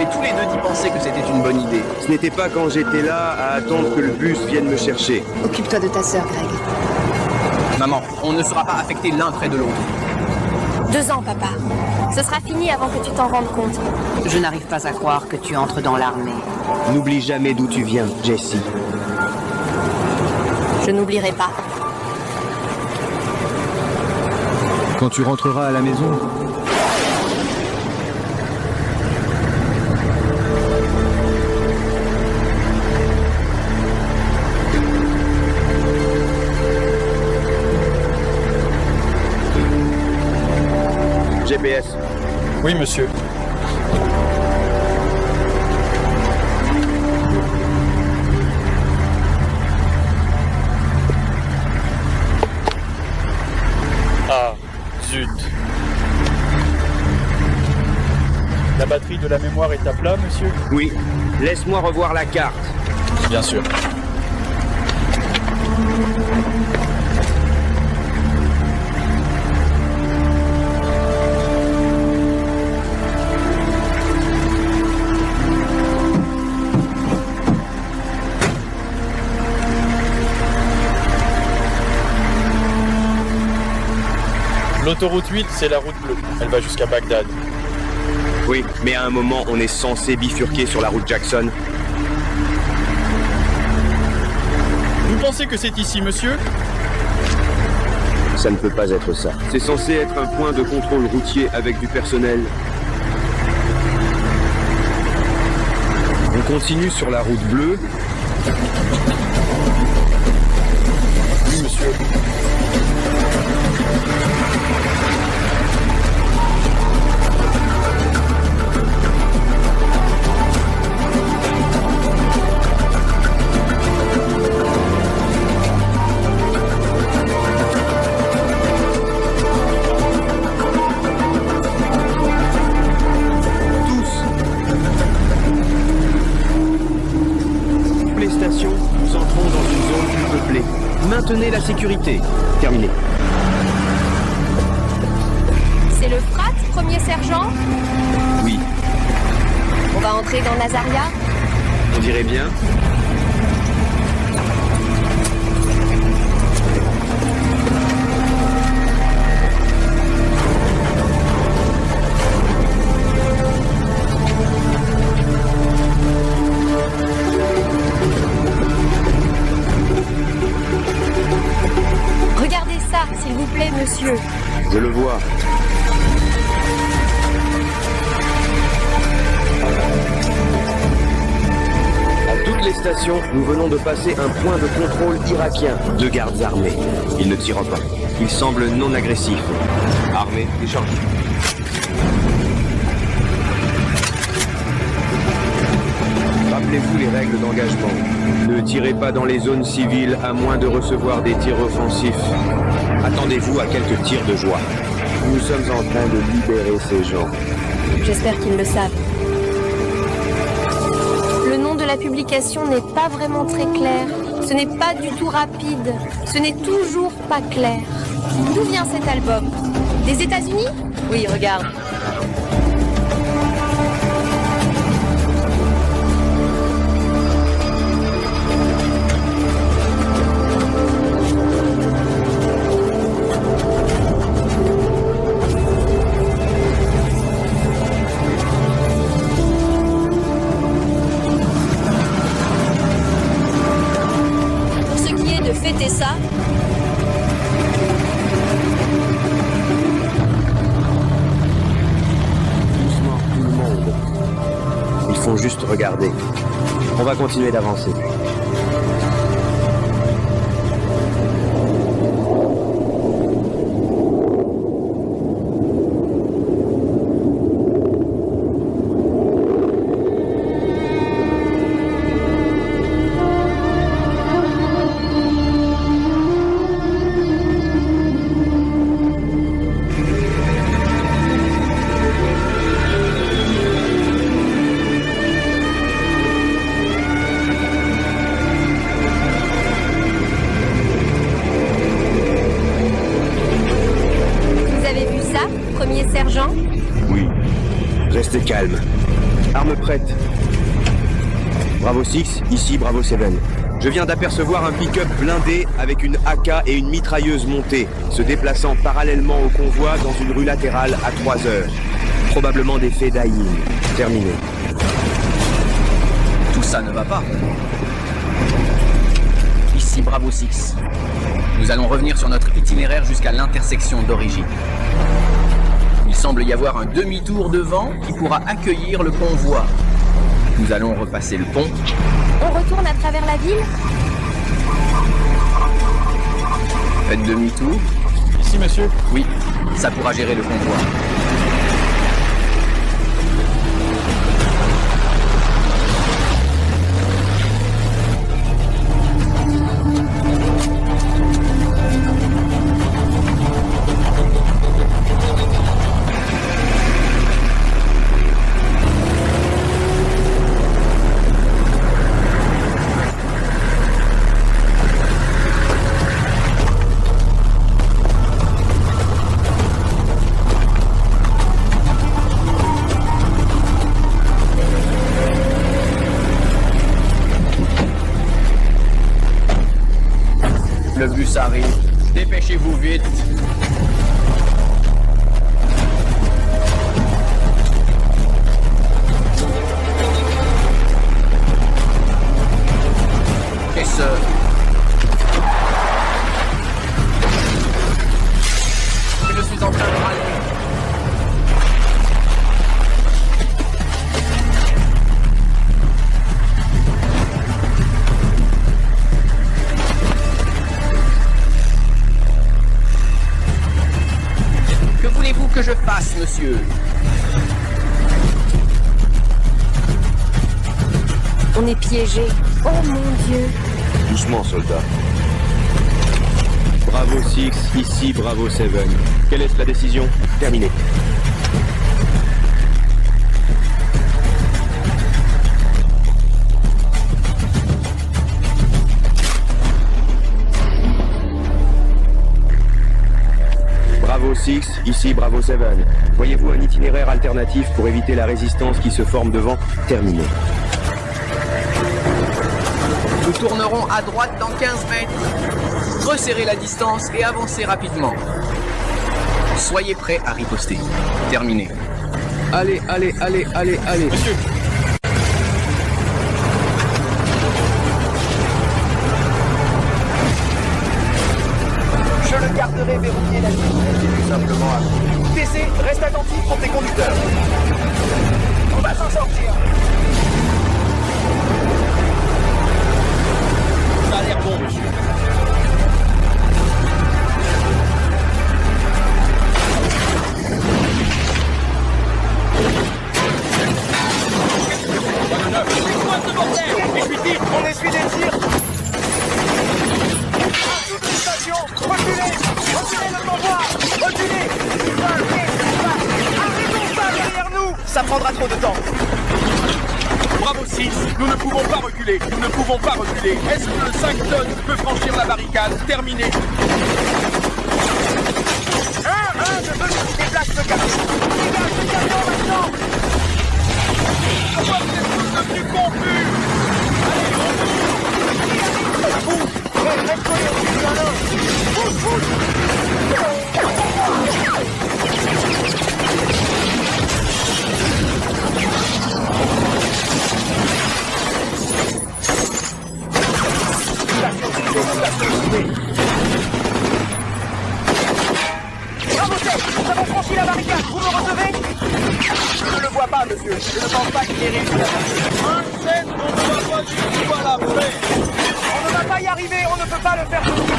venez tous les deux d'y penser que c'était une bonne idée. Ce n'était pas quand j'étais là à attendre que le bus vienne me chercher. Occupe-toi de ta sœur, Greg. Maman, on ne sera pas affectés l'un près de l'autre. 2 ans, papa. Ce sera fini avant que tu t'en rendes compte. Je n'arrive pas à croire que tu entres dans l'armée. N'oublie jamais d'où tu viens, Jessie. Je n'oublierai pas. Quand tu rentreras à la maison, GPS. Oui, monsieur. Ah, zut. La batterie de la mémoire est à plat, monsieur? Oui. Laisse-moi revoir la carte. Bien sûr. L'autoroute 8, c'est la route bleue. Elle va jusqu'à Bagdad. Oui, mais à un moment, on est censé bifurquer sur la route Jackson. Vous pensez que c'est ici, monsieur? Ça ne peut pas être ça. C'est censé être un point de contrôle routier avec du personnel. On continue sur la route bleue. Oui, monsieur. Nous entrons dans une zone plus peuplée. Maintenez la sécurité. Terminé. C'est le frat, premier sergent? Oui, On va entrer dans Nazaria? on dirait bien. Regardez ça, s'il vous plaît, monsieur. Je le vois. À toutes les stations, nous venons de passer un point de contrôle irakien. 2 gardes armés. Ils ne tirent pas. Ils semblent non agressifs. Armés, déchargés. Rappelez-vous les règles d'engagement. Ne tirez pas dans les zones civiles à moins de recevoir des tirs offensifs. Attendez-vous à quelques tirs de joie. Nous sommes en train de libérer ces gens. J'espère qu'ils le savent. Le nom de la publication n'est pas vraiment très clair. Ce n'est pas du tout rapide. Ce n'est toujours pas clair. D'où vient cet album? Des États-Unis? Oui, regarde. Pour ce qui est de fêter ça, Doucement, tout le monde. Ils font juste regarder. On va continuer d'avancer. vous avez vu ça, premier sergent? Oui. Restez calme. Armes prêtes. Bravo 6, ici Bravo 7. Je viens d'apercevoir un pick-up blindé avec une AK et une mitrailleuse montée, se déplaçant parallèlement au convoi dans une rue latérale à 3 heures. Probablement des faits d'Aïn. Terminé. Tout ça ne va pas. Ici Bravo 6. Nous allons revenir sur notre itinéraire jusqu'à l'intersection d'origine. Il semble y avoir un demi-tour devant qui pourra accueillir le convoi. Nous allons repasser le pont. On retourne à travers la ville? Faites demi-tour. Ici, monsieur. Oui, ça pourra gérer le convoi. Le bus arrive. Dépêchez-vous vite. Et ce... Je suis en train de râler. Que voulez-vous que je fasse, monsieur? On est piégé. Oh mon Dieu. Doucement, soldat. Bravo 6, ici Bravo 7. Quelle est la décision? Terminé. Bravo 6, ici Bravo 7. Voyez-vous un itinéraire alternatif pour éviter la résistance qui se forme devant? Terminé. Nous tournerons à droite dans 15 mètres. Resserrez la distance et avancez rapidement. Soyez prêts à riposter. Terminé. Allez, allez, allez, allez, allez. Monsieur. Je le garderai verrouillé la nuit. J'ai tout simplement à... TC, reste attentif pour tes conducteurs. On va s'en sortir. Ça a l'air bon, monsieur. On essuie des tirs. À toute les stations, reculez. Reculez le convoi. Reculez. Arrêtons ça derrière nous. Ça prendra trop de temps. Bravo 6, nous ne pouvons pas reculer, nous ne pouvons pas reculer. Est-ce que le 5 tonnes peut franchir la barricade? Terminé. Je veux qu'il déplace ce camion. Dégage ce camion maintenant. Pourquoi vous êtes tous devenus confus? Reste collé au-dessus d'un homme. Pousse, pousse. Bravo, nous avons franchi la barricade. Vous me recevez? Je ne le vois pas, monsieur. Je ne pense pas qu'il ait réussi à passer. Un 7, on ne va pas du tout à la paix. On ne va pas y arriver, on ne peut pas le faire tout de suite.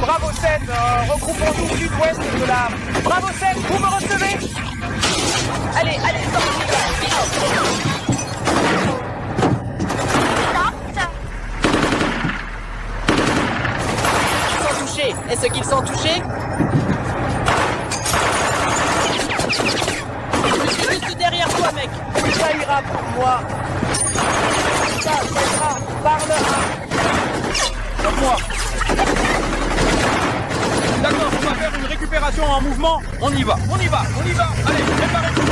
Bravo 7, regroupons-nous sud-ouest de la... Bravo 7, vous me recevez? Allez, allez, Ils sont touchés. Est-ce qu'ils sont touchés? Je suis juste derrière toi, mec. ça ira pour moi. Ça ira, parle à... Comme moi. D'accord, on va faire une récupération en mouvement. doucement. On y va. Allez, préparez-vous.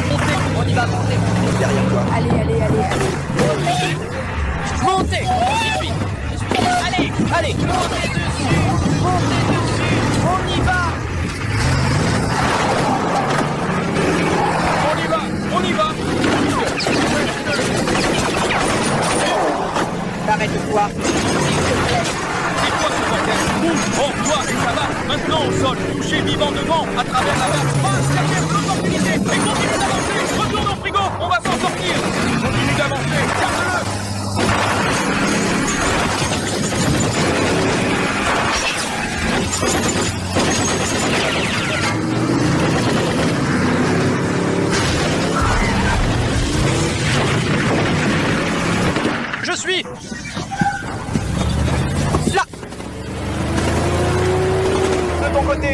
Montez, on y va, montez. Derrière toi. Allez. Montez. J'y suis. Allez. Montez dessus. On y va. On y va. Arrête-toi. C'est quoi ce bordel? Bouge, toi, et ça va. Maintenant au sol, touché vivant devant, à travers la barre. Passe derrière l'opportunité et continue d'avancer. Retourne au frigo, on va s'en sortir. Continue d'avancer, garde-le. Je suis. Là. De ton côté,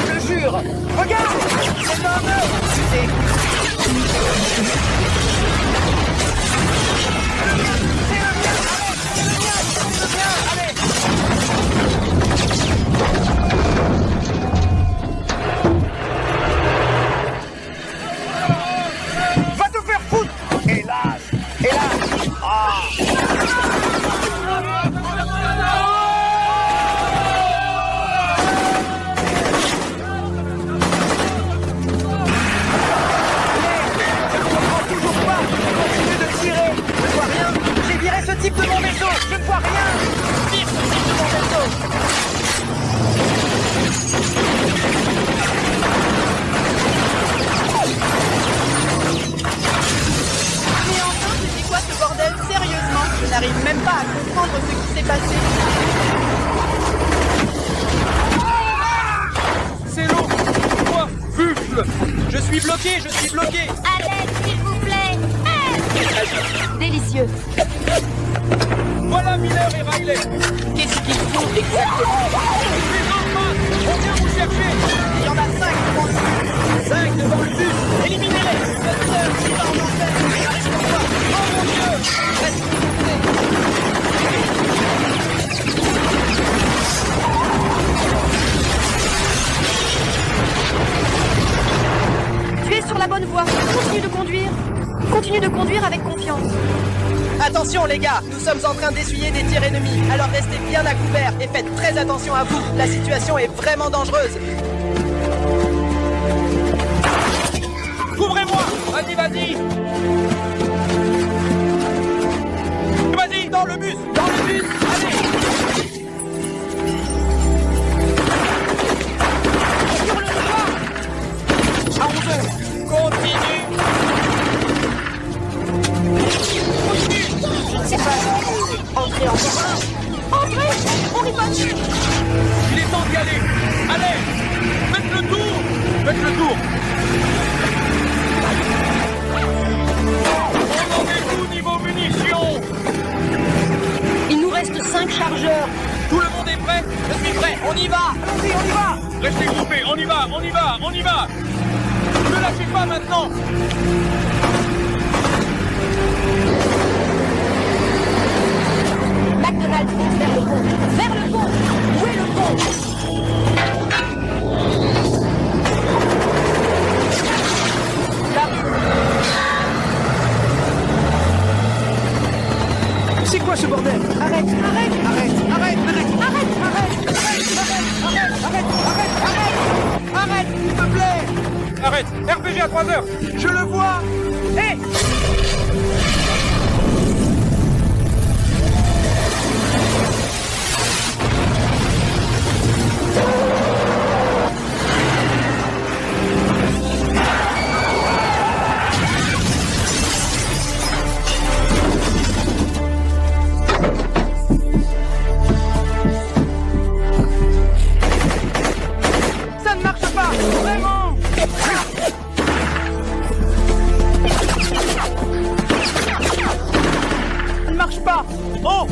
je jure. Regarde. C'est un œuf. Va te faire foutre. Hélas. Ah. Toujours pas. Continue de tirer. Je ne vois rien. J'ai viré ce type de mon vaisseau. Je ne vois rien. Tire ce type de mon vaisseau. Mais enfin, c'est quoi ce bordel? Sérieusement, je n'arrive même pas à comprendre ce qui s'est passé. C'est l'eau. Toi, buffle. Je suis bloqué. À l'aide, s'il vous plaît. Délicieux. Voilà Miller et Riley. Qu'est-ce qu'ils font exactement? Les enfants, on vient vous chercher. Il y en a 5 devant le bus. 5 devant le bus. Éliminez-les. Votre sœur qui va en antenne. Arrive pour toi. Oh mon Dieu. Reste Tu es sur la bonne voie. Continue de conduire. Continue de conduire avec confiance. Attention les gars, nous sommes en train d'essuyer des tirs ennemis, alors restez bien à couvert et faites très attention à vous, la situation est vraiment dangereuse. Couvrez-moi. Vas-y. Vas-y, dans le bus. Allez. Sur le toit. À 11h. Continue. C'est pas... Entrez encore un. Entrez. On riposte. Il est temps d'y aller. Allez. Faites le tour. On en est où niveau munitions? Il nous reste 5 chargeurs. Tout le monde est prêt? Je suis prêt, on y va. Allons-y, on y va. Restez groupés, on y va. Ne lâchez pas maintenant. McDonald's, vers le pont. Vers le pont. Où est le pont? C'est quoi ce bordel? Arrête. Arrête, s'il te plaît. Arrête, RPG à 3 heures. Je le vois. Hé. Ça ne marche pas, vraiment. Ça ne marche pas. Oh.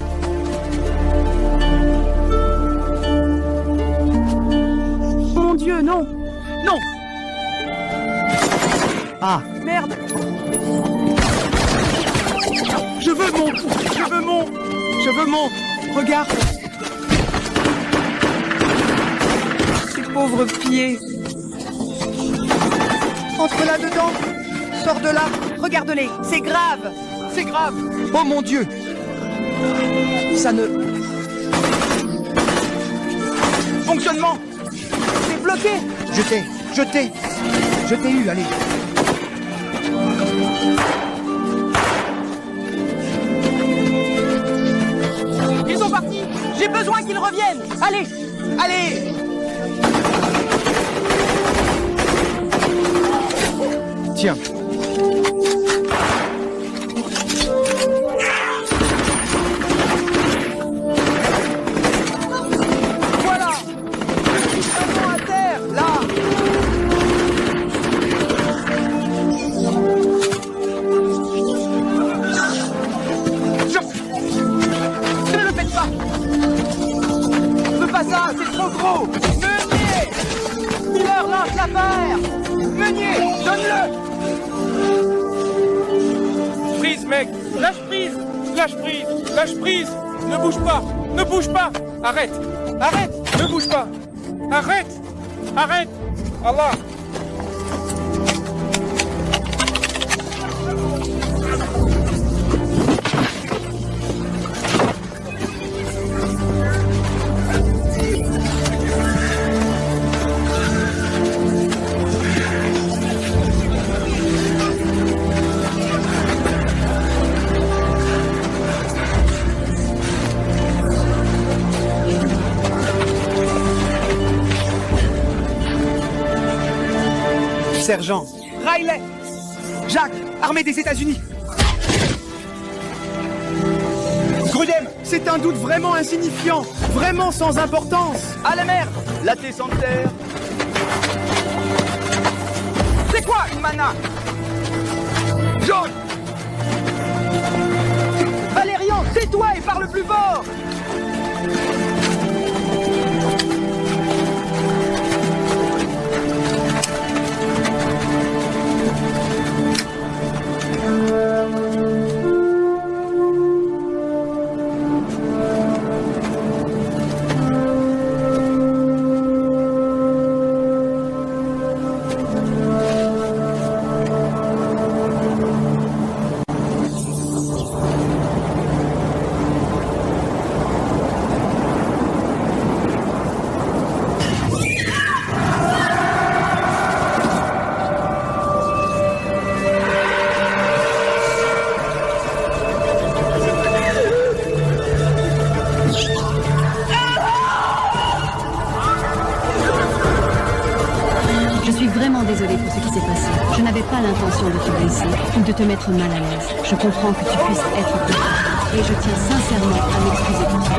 Mon Dieu, non. Ah, merde. veux mon... Regarde. Ces pauvres pieds. Entre là-dedans. Sors de là. Regarde-les. C'est grave. C'est grave. Oh mon Dieu. Ça ne... Fonctionnement. C'est bloqué. Je t'ai eu, allez. Ils sont partis. J'ai besoin qu'ils reviennent. Allez. Allez. Tiens. Voilà. Maintenant à terre, là. Ne le faites pas. Ne fais pas ça, c'est trop gros. Meunier. Miller lance l'affaire. Meunier, donne-le. Prise, mec. Lâche prise. Lâche prise. Lâche prise. Ne bouge pas. Ne bouge pas. Arrête. Arrête. Ne bouge pas. Arrête. Arrête. Allah. Sergent. Riley. Jacques, armée des États-Unis. Grudem, c'est un doute vraiment insignifiant, vraiment sans importance. À la merde. La descente terre. C'est quoi une mana? Jaune. Valérian, tais-toi et parle plus fort. Désolée pour ce qui s'est passé. Je n'avais pas l'intention de te blesser ou de te mettre mal à l'aise. Je comprends que tu puisses être blessé et je tiens sincèrement à m'excuser pour ça.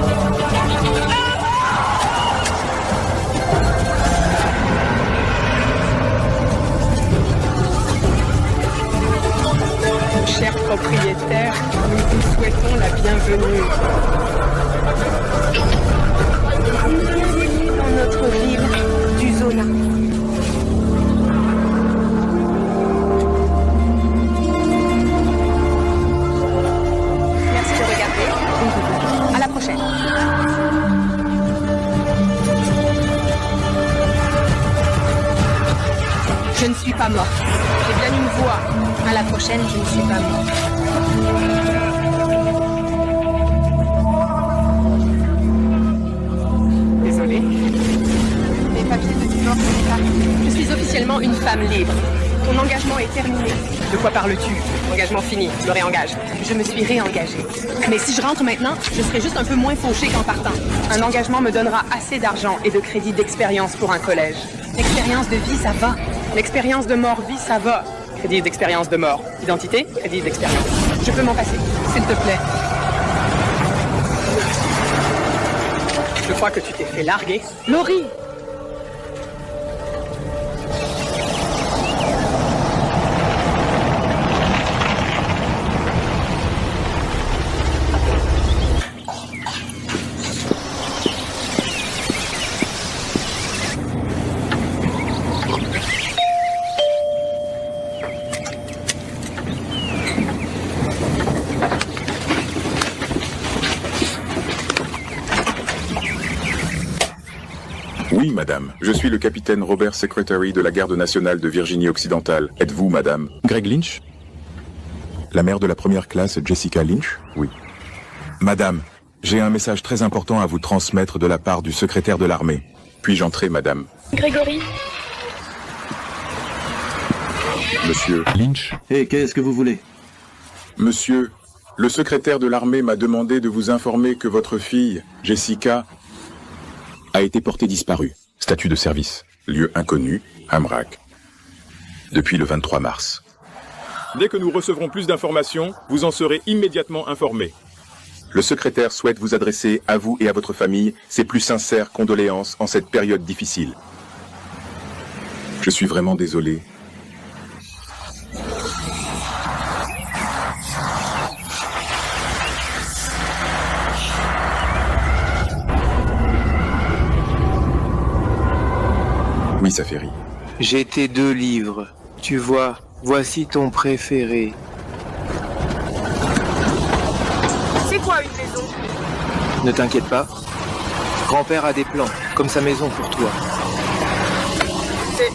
Cher propriétaire, nous vous souhaitons la bienvenue. Bienvenue dans notre ville du Zola. À la prochaine. Je ne suis pas morte. J'ai bien une voix. À la prochaine, je ne suis pas morte. Désolée. Mes papiers de divorce sont arrivés. Je suis officiellement une femme libre. Ton engagement est terminé. De quoi parles-tu? Engagement fini, je me réengage. Je me suis réengagée. Mais si je rentre maintenant, je serai juste un peu moins fauchée qu'en partant. Un engagement me donnera assez d'argent et de crédits d'expérience pour un collège. L'expérience de vie, ça va. L'expérience de mort-vie, ça va. Crédit d'expérience de mort. Identité, crédit d'expérience. Je peux m'en passer, s'il te plaît. Je crois que tu t'es fait larguer. Laurie! Oui, madame. Je suis le capitaine Robert Secretary de la Garde nationale de Virginie-Occidentale. Êtes-vous, madame? Greg Lynch? La mère de la première classe, Jessica Lynch? Oui. Madame, j'ai un message très important à vous transmettre de la part du secrétaire de l'armée. Puis-je entrer, madame? Grégory. Monsieur. Lynch? Et qu'est-ce que vous voulez? Monsieur, le secrétaire de l'armée m'a demandé de vous informer que votre fille, Jessica, a été portée disparue. Statut de service. Lieu inconnu, Amrak. Depuis le 23 mars. Dès que nous recevrons plus d'informations, vous en serez immédiatement informés. Le secrétaire souhaite vous adresser, à vous et à votre famille, ses plus sincères condoléances en cette période difficile. Je suis vraiment désolé. Oui, Saferi. J'ai tes 2 livres. Tu vois, voici ton préféré. C'est quoi une maison? Ne t'inquiète pas. Grand-père a des plans, comme sa maison pour toi. C'est...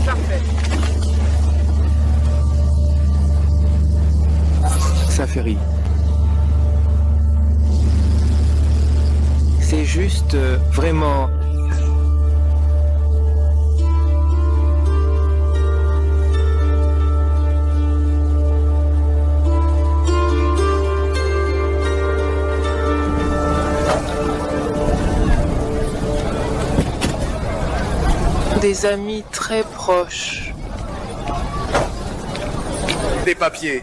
Parfait. Saferi. C'est juste vraiment... Des amis très proches. Des papiers.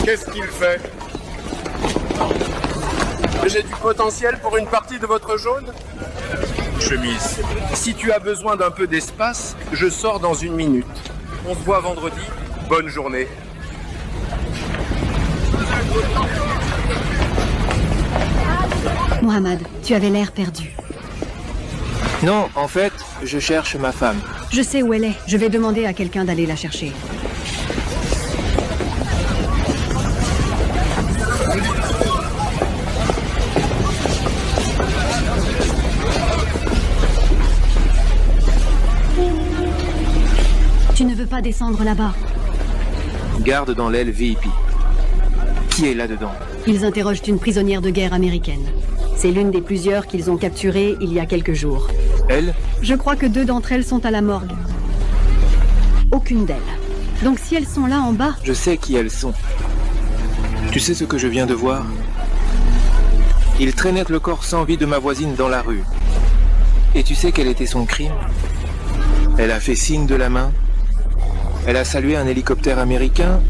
Qu'est-ce qu'il fait? J'ai du potentiel pour une partie de votre jaune? Chemise. Si tu as besoin d'un peu d'espace, je sors dans 1 minute. On se voit vendredi. Bonne journée. Mohamed, tu avais l'air perdu. Non, en fait, je cherche ma femme. Je sais où elle est. Je vais demander à quelqu'un d'aller la chercher. Tu ne veux pas descendre là-bas? Garde dans l'aile VIP. Qui est là-dedans? Ils interrogent une prisonnière de guerre américaine. C'est l'une des plusieurs qu'ils ont capturées il y a quelques jours. Elle? Je crois que 2 d'entre elles sont à la morgue. Aucune d'elles. Donc si elles sont là en bas... Je sais qui elles sont. Tu sais ce que je viens de voir? Ils traînaient le corps sans vie de ma voisine dans la rue. Et tu sais quel était son crime? Elle a fait signe de la main. Elle a salué un hélicoptère américain.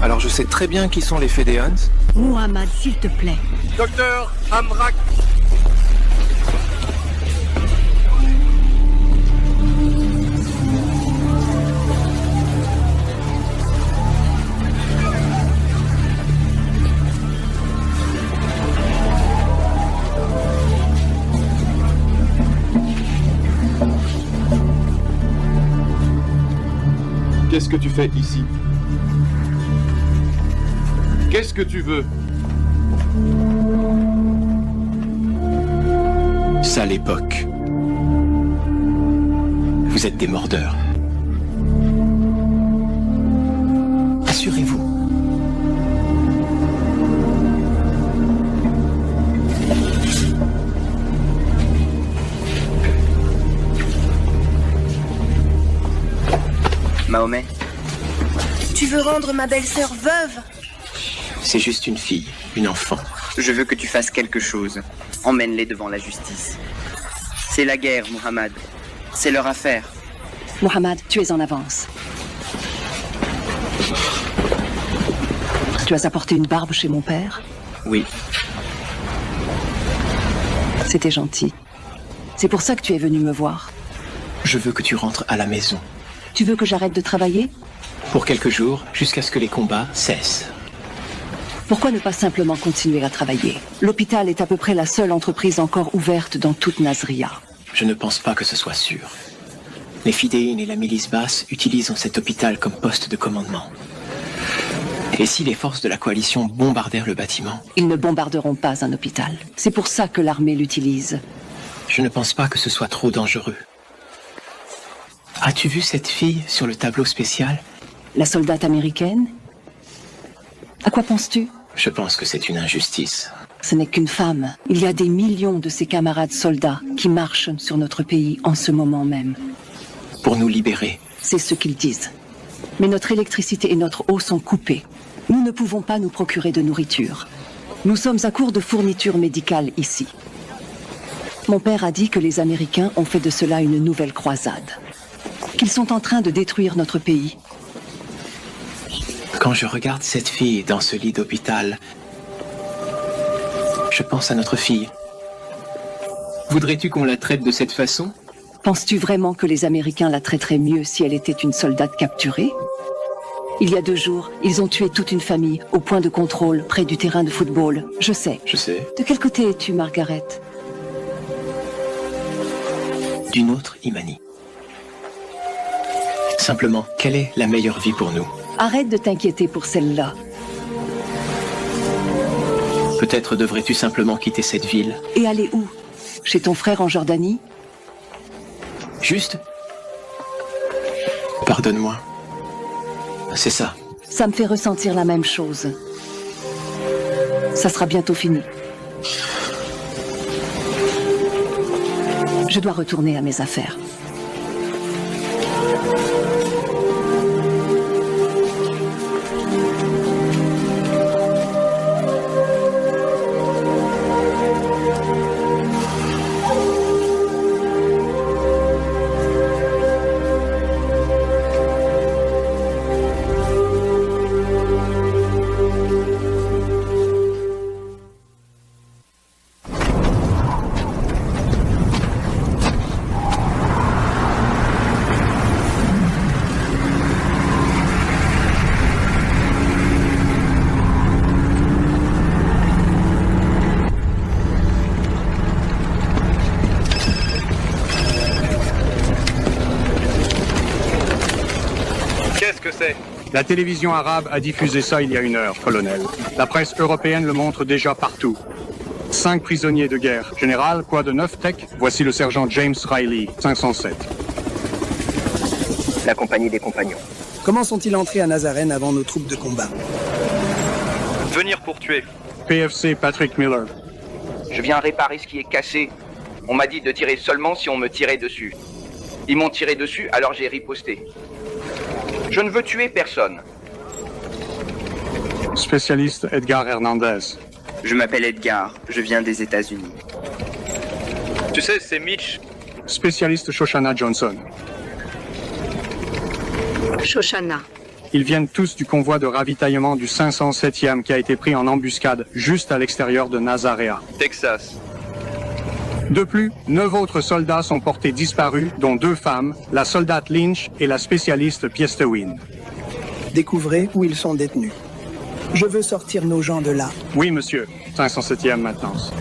Alors je sais très bien qui sont les Fedayans. Mohamed, s'il te plaît. Docteur Amrak. Qu'est-ce que tu fais ici? Qu'est-ce que tu veux? Sale époque. Vous êtes des mordeurs. Assurez-vous. Mahomet. Tu veux rendre ma belle-sœur veuve? C'est juste une fille, une enfant. Je veux que tu fasses quelque chose. Emmène-les devant la justice. C'est la guerre, Mohamed. C'est leur affaire. Mohamed, tu es en avance. Tu as apporté une barbe chez mon père? Oui. C'était gentil. C'est pour ça que tu es venu me voir. Je veux que tu rentres à la maison. Tu veux que j'arrête de travailler? Pour quelques jours, jusqu'à ce que les combats cessent. Pourquoi ne pas simplement continuer à travailler? L'hôpital est à peu près la seule entreprise encore ouverte dans toute Nasria. Je ne pense pas que ce soit sûr. Les Fidéines et la milice basse utilisent cet hôpital comme poste de commandement. Et si les forces de la coalition bombardèrent le bâtiment? Ils ne bombarderont pas un hôpital. C'est pour ça que l'armée l'utilise. Je ne pense pas que ce soit trop dangereux. As-tu vu cette fille sur le tableau spécial? La soldate américaine? À quoi penses-tu? Je pense que c'est une injustice. Ce n'est qu'une femme. Il y a des millions de ses camarades soldats qui marchent sur notre pays en ce moment même. Pour nous libérer. C'est ce qu'ils disent. Mais notre électricité et notre eau sont coupées. Nous ne pouvons pas nous procurer de nourriture. Nous sommes à court de fournitures médicales ici. Mon père a dit que les Américains ont fait de cela une nouvelle croisade. Qu'ils sont en train de détruire notre pays. Quand je regarde cette fille dans ce lit d'hôpital, je pense à notre fille. Voudrais-tu qu'on la traite de cette façon? Penses-tu vraiment que les Américains la traiteraient mieux si elle était une soldate capturée? Il y a 2 jours, ils ont tué toute une famille au point de contrôle près du terrain de football. Je sais. Je sais. De quel côté es-tu, Margaret? D'une autre, Imani. Simplement, quelle est la meilleure vie pour nous? Arrête de t'inquiéter pour celle-là. Peut-être devrais-tu simplement quitter cette ville. Et aller où? Chez ton frère en Jordanie? Juste? Pardonne-moi. C'est ça. Ça me fait ressentir la même chose. Ça sera bientôt fini. Je dois retourner à mes affaires. La télévision arabe a diffusé ça il y a 1 heure, colonel. La presse européenne le montre déjà partout. 5 prisonniers de guerre. Général, quoi de neuf, Tech? Voici le sergent James Riley, 507. La compagnie des compagnons. Comment sont-ils entrés à Nazarène avant nos troupes de combat? Venir pour tuer. PFC Patrick Miller. Je viens réparer ce qui est cassé. On m'a dit de tirer seulement si on me tirait dessus. Ils m'ont tiré dessus, alors j'ai riposté. Je ne veux tuer personne. Spécialiste Edgar Hernandez. Je m'appelle Edgar, je viens des États-Unis. Tu sais, c'est Mitch. Spécialiste Shoshana Johnson. Shoshana. Ils viennent tous du convoi de ravitaillement du 507e qui a été pris en embuscade juste à l'extérieur de Nazaréa. Texas. De plus, 9 autres soldats sont portés disparus, dont 2 femmes, la soldate Lynch et la spécialiste Piestewin. Découvrez où ils sont détenus. Je veux sortir nos gens de là. Oui, monsieur. 507e maintenance.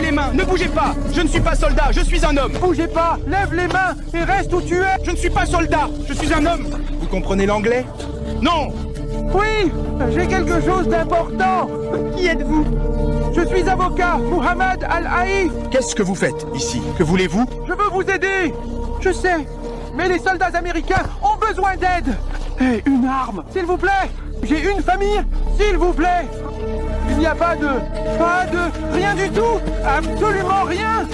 les mains, ne bougez pas. Je ne suis pas soldat, je suis un homme. Bougez pas, lève les mains et reste où tu es. Je ne suis pas soldat, je suis un homme. Vous comprenez l'anglais? Non. Oui, j'ai quelque chose d'important. Qui êtes-vous? Je suis avocat, Mohamed Al-Haïf. Qu'est-ce que vous faites ici? Que voulez-vous? Je veux vous aider. Je sais, mais les soldats américains ont besoin d'aide. Et une arme, s'il vous plaît. J'ai une famille, s'il vous plaît. Il n'y a pas de... rien du tout. Absolument rien.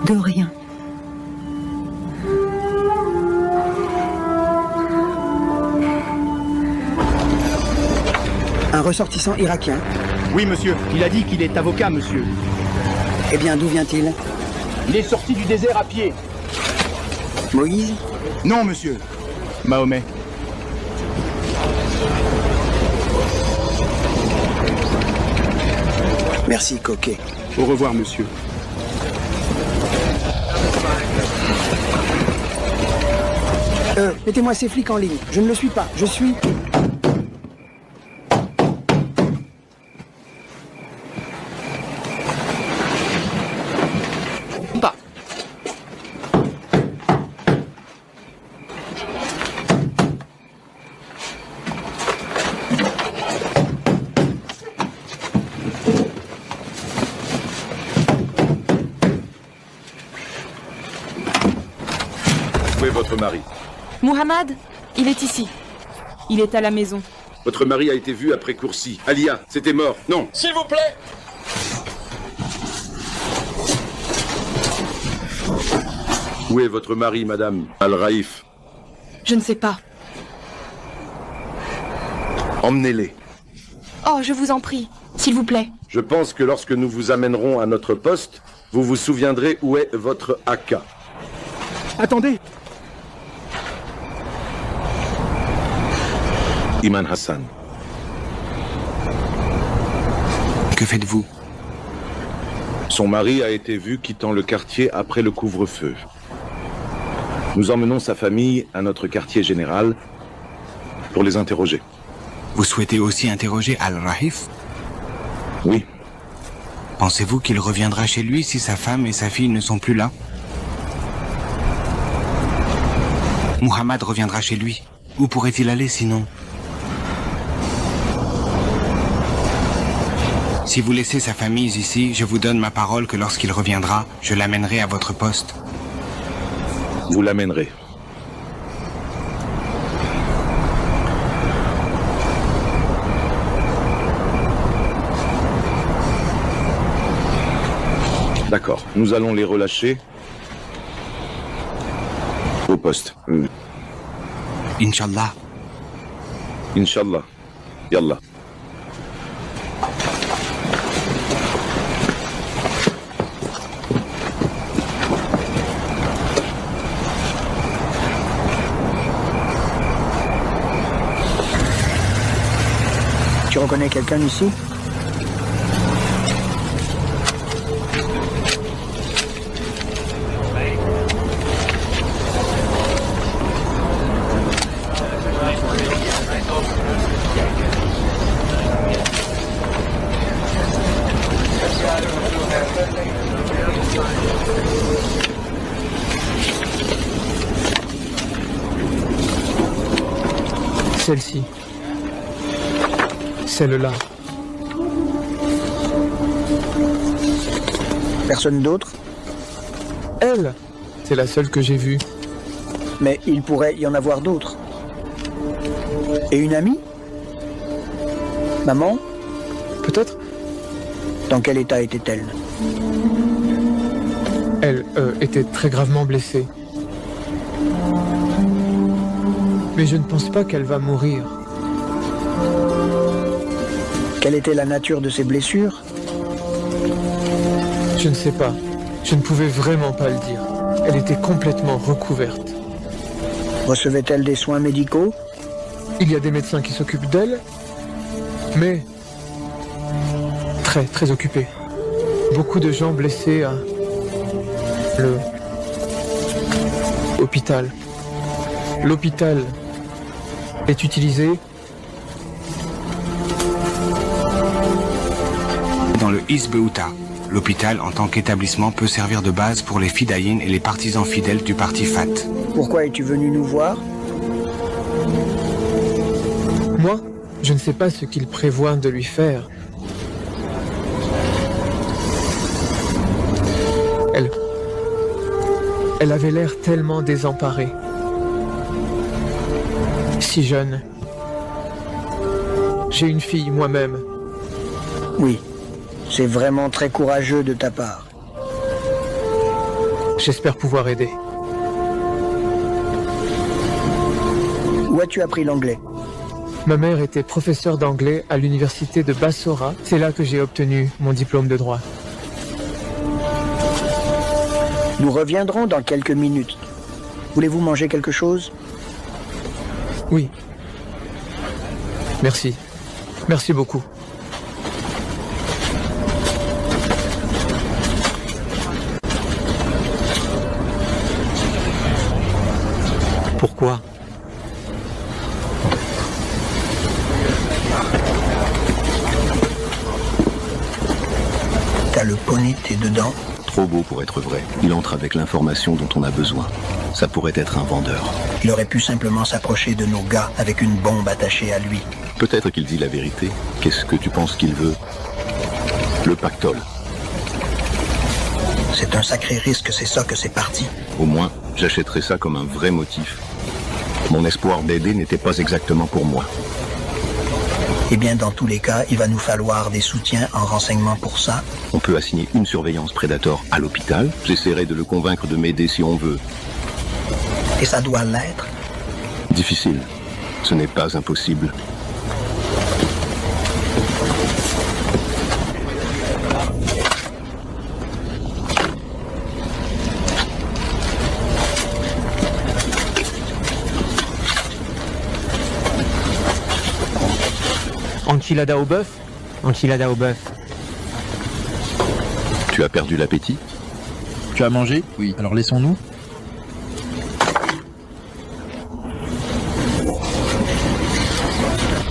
De rien. Un ressortissant irakien? Oui, monsieur. Il a dit qu'il est avocat, monsieur. Eh bien, d'où vient-il? Il est sorti du désert à pied. Moïse? Non, monsieur. Mahomet. Merci, Coquet. Au revoir, monsieur. Mettez-moi ces flics en ligne. Je ne le suis pas. Je suis... Pas. Où est votre mari? Mohamed, il est ici. Il est à la maison. Votre mari a été vu après Courcy. Alia, c'était mort. Non. S'il vous plaît. Où est votre mari, madame Al-Raïf? Je ne sais pas. Emmenez-les. Oh, je vous en prie, s'il vous plaît. Je pense que lorsque nous vous amènerons à notre poste, vous vous souviendrez où est votre AK. Attendez. Iman Hassan. Que faites-vous? Son mari a été vu quittant le quartier après le couvre-feu. Nous emmenons sa famille à notre quartier général pour les interroger. Vous souhaitez aussi interroger Al-Raïf? Oui. Pensez-vous qu'il reviendra chez lui si sa femme et sa fille ne sont plus là? Mohamed reviendra chez lui. Où pourrait-il aller sinon? Si vous laissez sa famille ici, je vous donne ma parole que lorsqu'il reviendra, je l'amènerai à votre poste. Vous l'amènerez. D'accord. Nous allons les relâcher au poste. Inch'Allah. Inch'Allah. Yallah. Tu reconnais quelqu'un ici? Celle-ci. Celle-là. Personne d'autre? Elle, c'est la seule que j'ai vue. Mais il pourrait y en avoir d'autres. Et une amie? Maman? Peut-être. Dans quel état était-elle? Elle était très gravement blessée. Mais je ne pense pas qu'elle va mourir. Quelle était la nature de ses blessures? Je ne sais pas. Je ne pouvais vraiment pas le dire. Elle était complètement recouverte. Recevait-elle des soins médicaux? Il y a des médecins qui s'occupent d'elle, mais très, très occupés. Beaucoup de gens blessés à l'hôpital. L'hôpital est utilisé dans le Hizb-ut-Tahrir. L'hôpital, en tant qu'établissement, peut servir de base pour les fidayines et les partisans fidèles du parti FAT. Pourquoi es-tu venu nous voir? Moi, je ne sais pas ce qu'il prévoit de lui faire. Elle avait l'air tellement désemparée. Si jeune. J'ai une fille moi-même. Oui, c'est vraiment très courageux de ta part. J'espère pouvoir aider. Où as-tu appris l'anglais? Ma mère était professeure d'anglais à l'université de Bassora. C'est là que j'ai obtenu mon diplôme de droit. Nous reviendrons dans quelques minutes. Voulez-vous manger quelque chose? Oui. Merci. Merci beaucoup. Pourquoi? T'as le poney, t'es dedans? Trop beau pour être vrai. Il entre avec l'information dont on a besoin. Ça pourrait être un vendeur. Il aurait pu simplement s'approcher de nos gars avec une bombe attachée à lui. Peut-être qu'il dit la vérité. Qu'est-ce que tu penses qu'il veut? Le pactole. C'est un sacré risque, c'est ça que c'est parti. Au moins, j'achèterais ça comme un vrai motif. Mon espoir d'aider n'était pas exactement pour moi. Eh bien, dans tous les cas, il va nous falloir des soutiens en renseignement pour ça. On peut assigner une surveillance Predator à l'hôpital. J'essaierai de le convaincre de m'aider si on veut. Et ça doit l'être? Difficile. Ce n'est pas impossible. Enchilada au bœuf? Enchilada au bœuf. Tu as perdu l'appétit? Tu as mangé? Oui. Alors laissons-nous.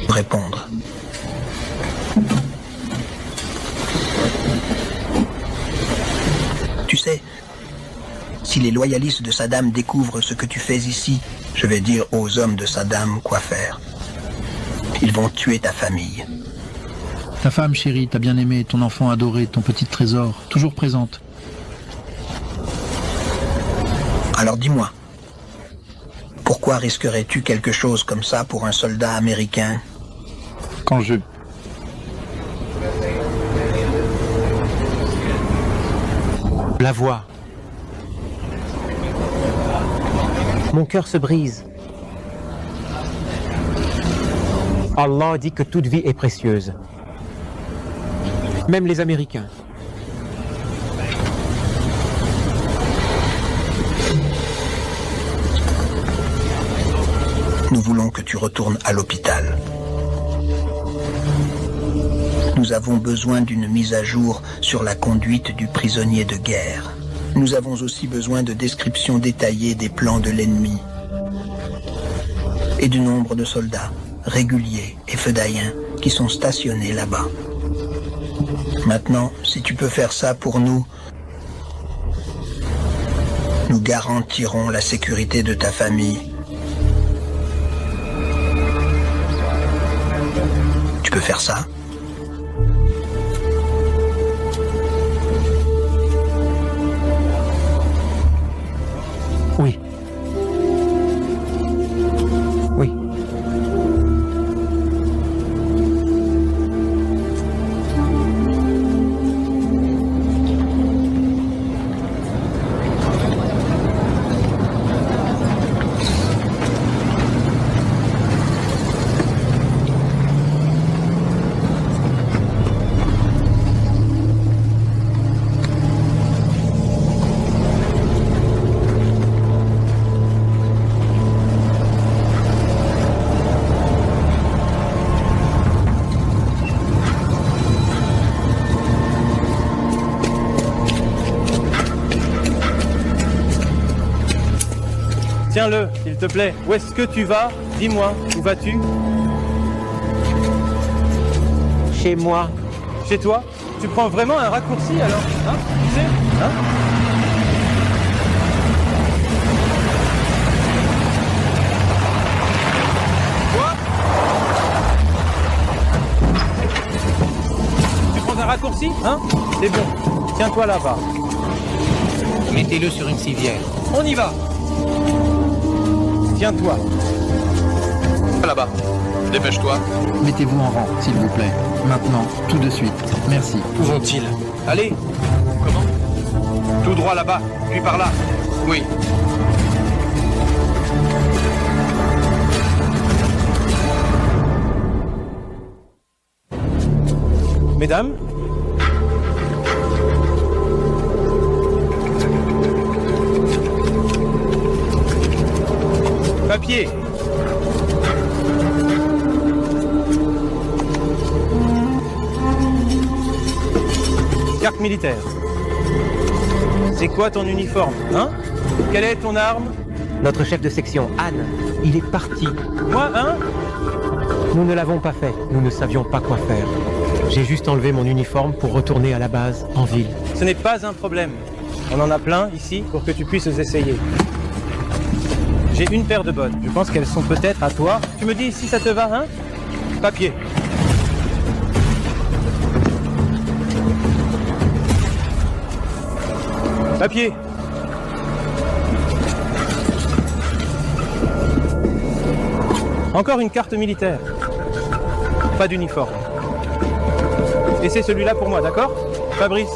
Répondre. Tu sais, si les loyalistes de Saddam découvrent ce que tu fais ici, je vais dire aux hommes de Saddam quoi faire. Ils vont tuer ta famille. Ta femme chérie, ta bien-aimée, ton enfant adoré, ton petit trésor, toujours présente. Alors dis-moi, pourquoi risquerais-tu quelque chose comme ça pour un soldat américain? Quand je... La voix. Mon cœur se brise. Allah dit que toute vie est précieuse. Même les Américains. Nous voulons que tu retournes à l'hôpital. Nous avons besoin d'une mise à jour sur la conduite du prisonnier de guerre. Nous avons aussi besoin de descriptions détaillées des plans de l'ennemi et du nombre de soldats réguliers et fedayens qui sont stationnés là-bas. Maintenant, si tu peux faire ça pour nous, nous garantirons la sécurité de ta famille Tu peux faire ça? Oui. Oui. Tiens-le, s'il te plaît. Où est-ce que tu vas? Dis-moi, où vas-tu? Chez moi. Chez toi? Tu prends vraiment un raccourci alors? Hein? Tu sais? Hein? Quoi? Tu prends un raccourci? Hein? C'est bon. Tiens-toi là-bas. Mettez-le sur une civière. On y va. Tiens-toi. Là-bas. Dépêche-toi. Mettez-vous en rang, s'il vous plaît. Maintenant, tout de suite. Merci. Où vont-ils? Allez. Comment? Tout droit là-bas, puis par là. Oui. Mesdames? Papier. Carte militaire. C'est quoi ton uniforme, hein? Quelle est ton arme? Notre chef de section, Anne, il est parti. Moi, hein? Nous ne l'avons pas fait. Nous ne savions pas quoi faire. J'ai juste enlevé mon uniforme pour retourner à la base, en ville. Ce n'est pas un problème. On en a plein ici pour que tu puisses essayer. J'ai une paire de bottes. Je pense qu'elles sont peut-être à toi. Tu me dis si ça te va, hein? Papier. Papier. Encore une carte militaire. Pas d'uniforme. Et c'est celui-là pour moi, d'accord? Fabrice.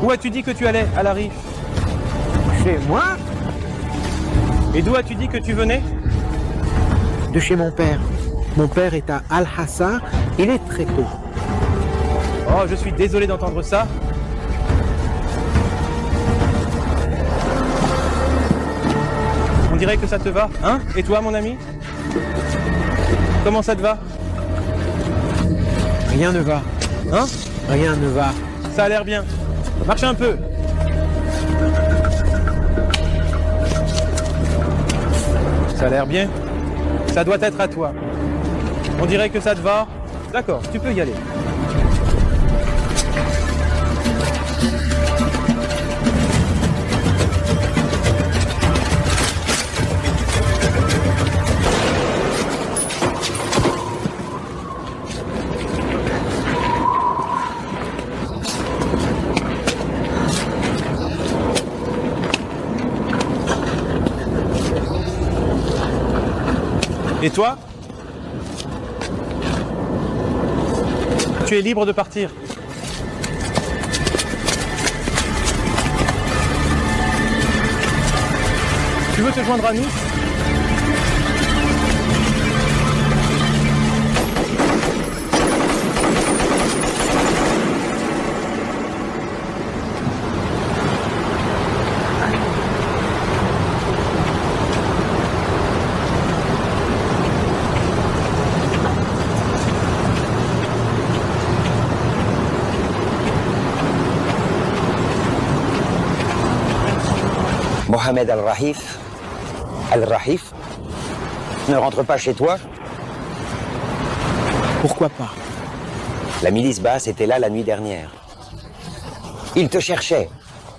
Où as-tu dit que tu allais, à la Rife? Chez moi? Et d'où as-tu dit que tu venais? De chez mon père. Mon père est à Al-Hassa, il est très tôt. Oh, je suis désolé d'entendre ça. On dirait que ça te va, hein? Et toi, mon ami? Comment ça te va? Rien ne va. Hein? Rien ne va. Ça a l'air bien. Marche un peu. Ça a l'air bien. Ça doit être à toi. On dirait que ça te va. D'accord, tu peux y aller. Et toi? Tu es libre de partir. Tu veux te joindre à nous? Mohamed Al-Rahif, Al-Rahif? Ne rentre pas chez toi? Pourquoi pas? La milice basse était là la nuit dernière. Ils te cherchaient.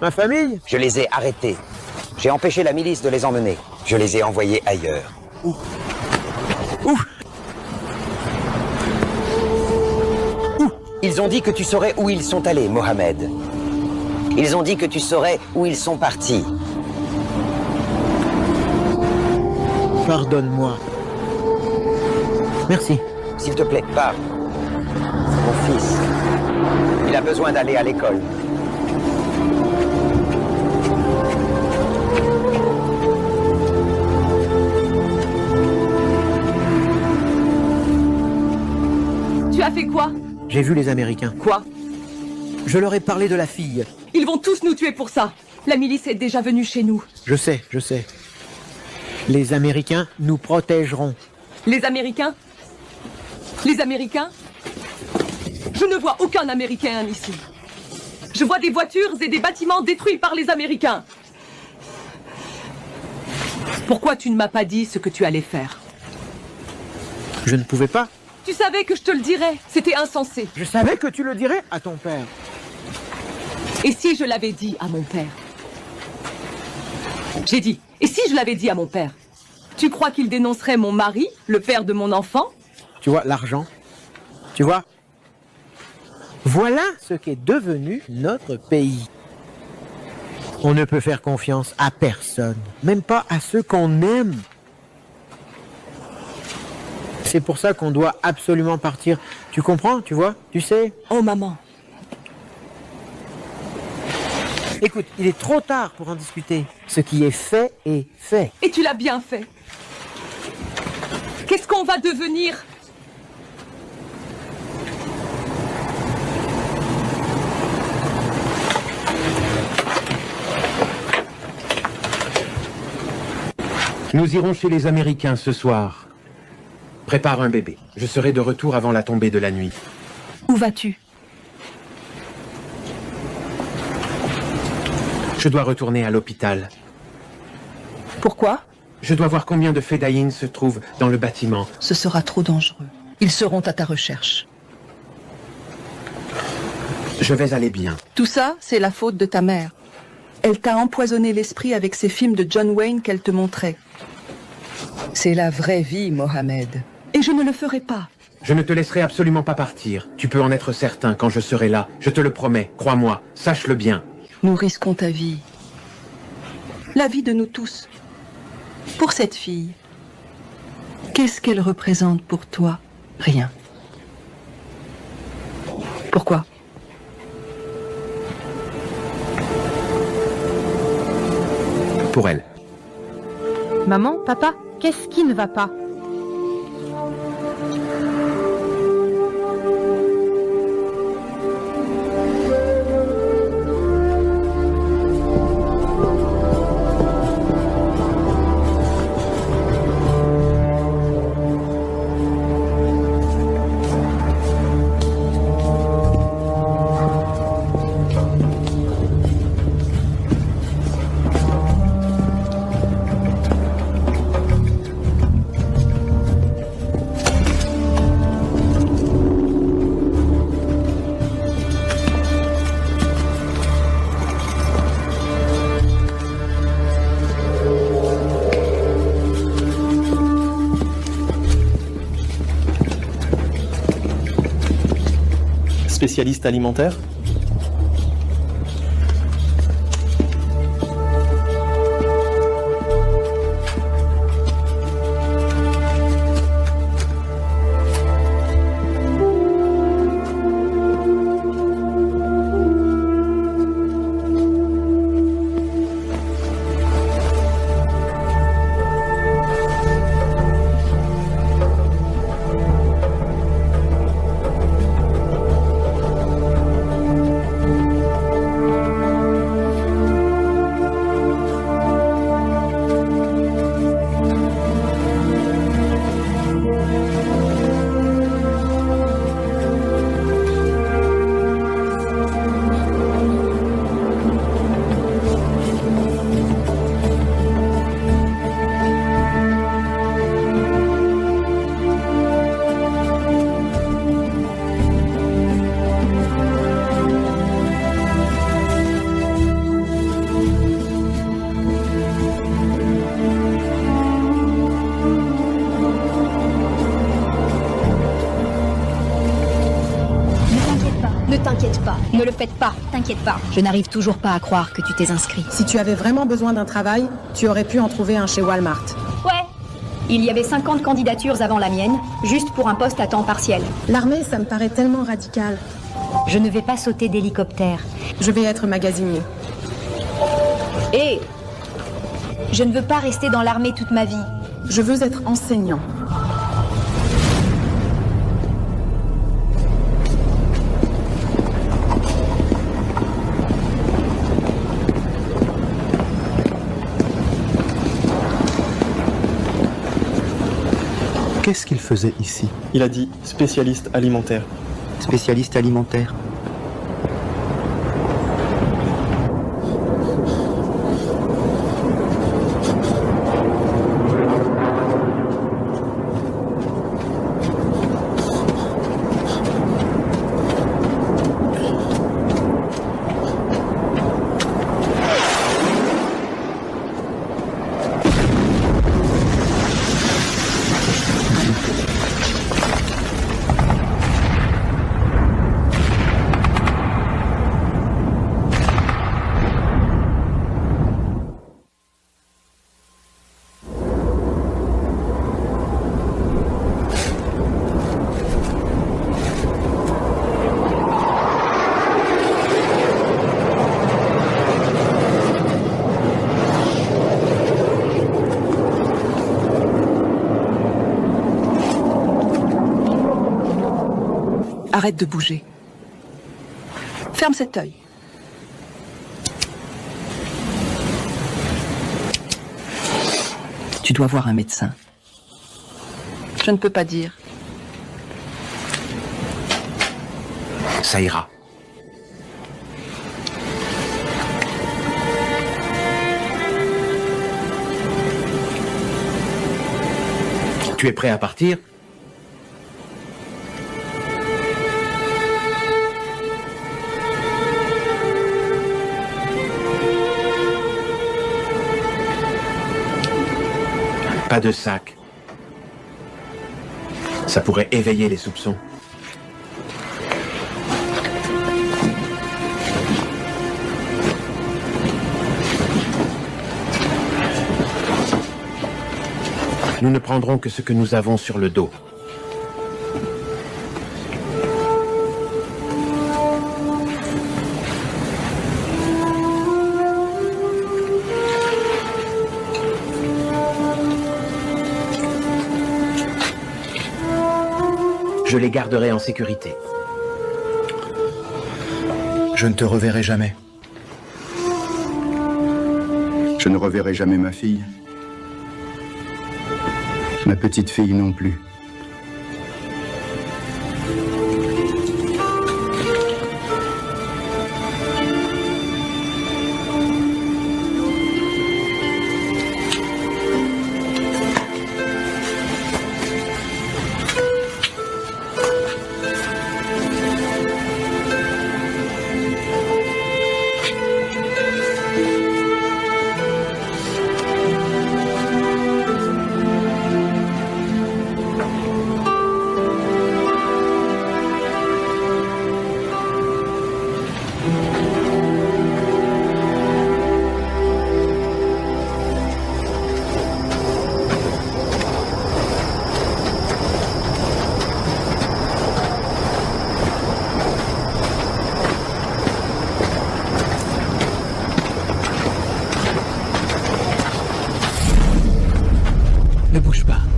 Ma famille? Je les ai arrêtés. J'ai empêché la milice de les emmener. Je les ai envoyés ailleurs. Où? Ils ont dit que tu saurais où ils sont allés, Mohamed. Ils ont dit que tu saurais où ils sont partis. Pardonne-moi. Merci. S'il te plaît, pars. Mon fils, il a besoin d'aller à l'école. Tu as fait quoi? J'ai vu les Américains. Quoi? Je leur ai parlé de la fille. Ils vont tous nous tuer pour ça. La milice est déjà venue chez nous. Je sais. Les Américains nous protégeront. Les Américains? Les Américains? Je ne vois aucun Américain ici. Je vois des voitures et des bâtiments détruits par les Américains. Pourquoi tu ne m'as pas dit ce que tu allais faire? Je ne pouvais pas. Tu savais que je te le dirais. C'était insensé. Je savais que tu le dirais à ton père. Et si je l'avais dit à mon père? J'ai dit, et si je l'avais dit à mon père? Tu crois qu'il dénoncerait mon mari, le père de mon enfant? Tu vois, l'argent. Tu vois? Voilà ce qu'est devenu notre pays. On ne peut faire confiance à personne, même pas à ceux qu'on aime. C'est pour ça qu'on doit absolument partir. Tu comprends, tu vois, tu sais? Oh maman. Écoute, il est trop tard pour en discuter. Ce qui est fait est fait. Et tu l'as bien fait. Qu'est-ce qu'on va devenir? Nous irons chez les Américains ce soir. Prépare un bébé. Je serai de retour avant la tombée de la nuit. Où vas-tu? Je dois retourner à l'hôpital. Pourquoi? Je dois voir combien de Fedayeen se trouvent dans le bâtiment. Ce sera trop dangereux. Ils seront à ta recherche. Je vais aller bien. Tout ça, c'est la faute de ta mère. Elle t'a empoisonné l'esprit avec ces films de John Wayne qu'elle te montrait. C'est la vraie vie, Mohamed. Et je ne le ferai pas. Je ne te laisserai absolument pas partir. Tu peux en être certain quand je serai là. Je te le promets. Crois-moi. Sache-le bien. Nous risquons ta vie. La vie de nous tous. Pour cette fille. Qu'est-ce qu'elle représente pour toi? Rien. Pourquoi? Pour elle. Maman, papa, qu'est-ce qui ne va pas? Spécialiste alimentaire? Ne le faites pas, t'inquiète pas. Je n'arrive toujours pas à croire que tu t'es inscrit. Si tu avais vraiment besoin d'un travail, tu aurais pu en trouver un chez Walmart. Ouais. Il y avait 50 candidatures avant la mienne, juste pour un poste à temps partiel. L'armée, ça me paraît tellement radical. Je ne vais pas sauter d'hélicoptère. Je vais être magasinier. Et je ne veux pas rester dans l'armée toute ma vie. Je veux être enseignant. Qu'est-ce qu'il faisait ici? Il a dit spécialiste alimentaire. Spécialiste alimentaire. Arrête de bouger. Ferme cet œil. Tu dois voir un médecin. Je ne peux pas dire. Ça ira. Tu es prêt à partir ? Pas de sac. Ça pourrait éveiller les soupçons. Nous ne prendrons que ce que nous avons sur le dos. Je les garderai en sécurité. Je ne te reverrai jamais. Je ne reverrai jamais ma fille. Ma petite fille non plus.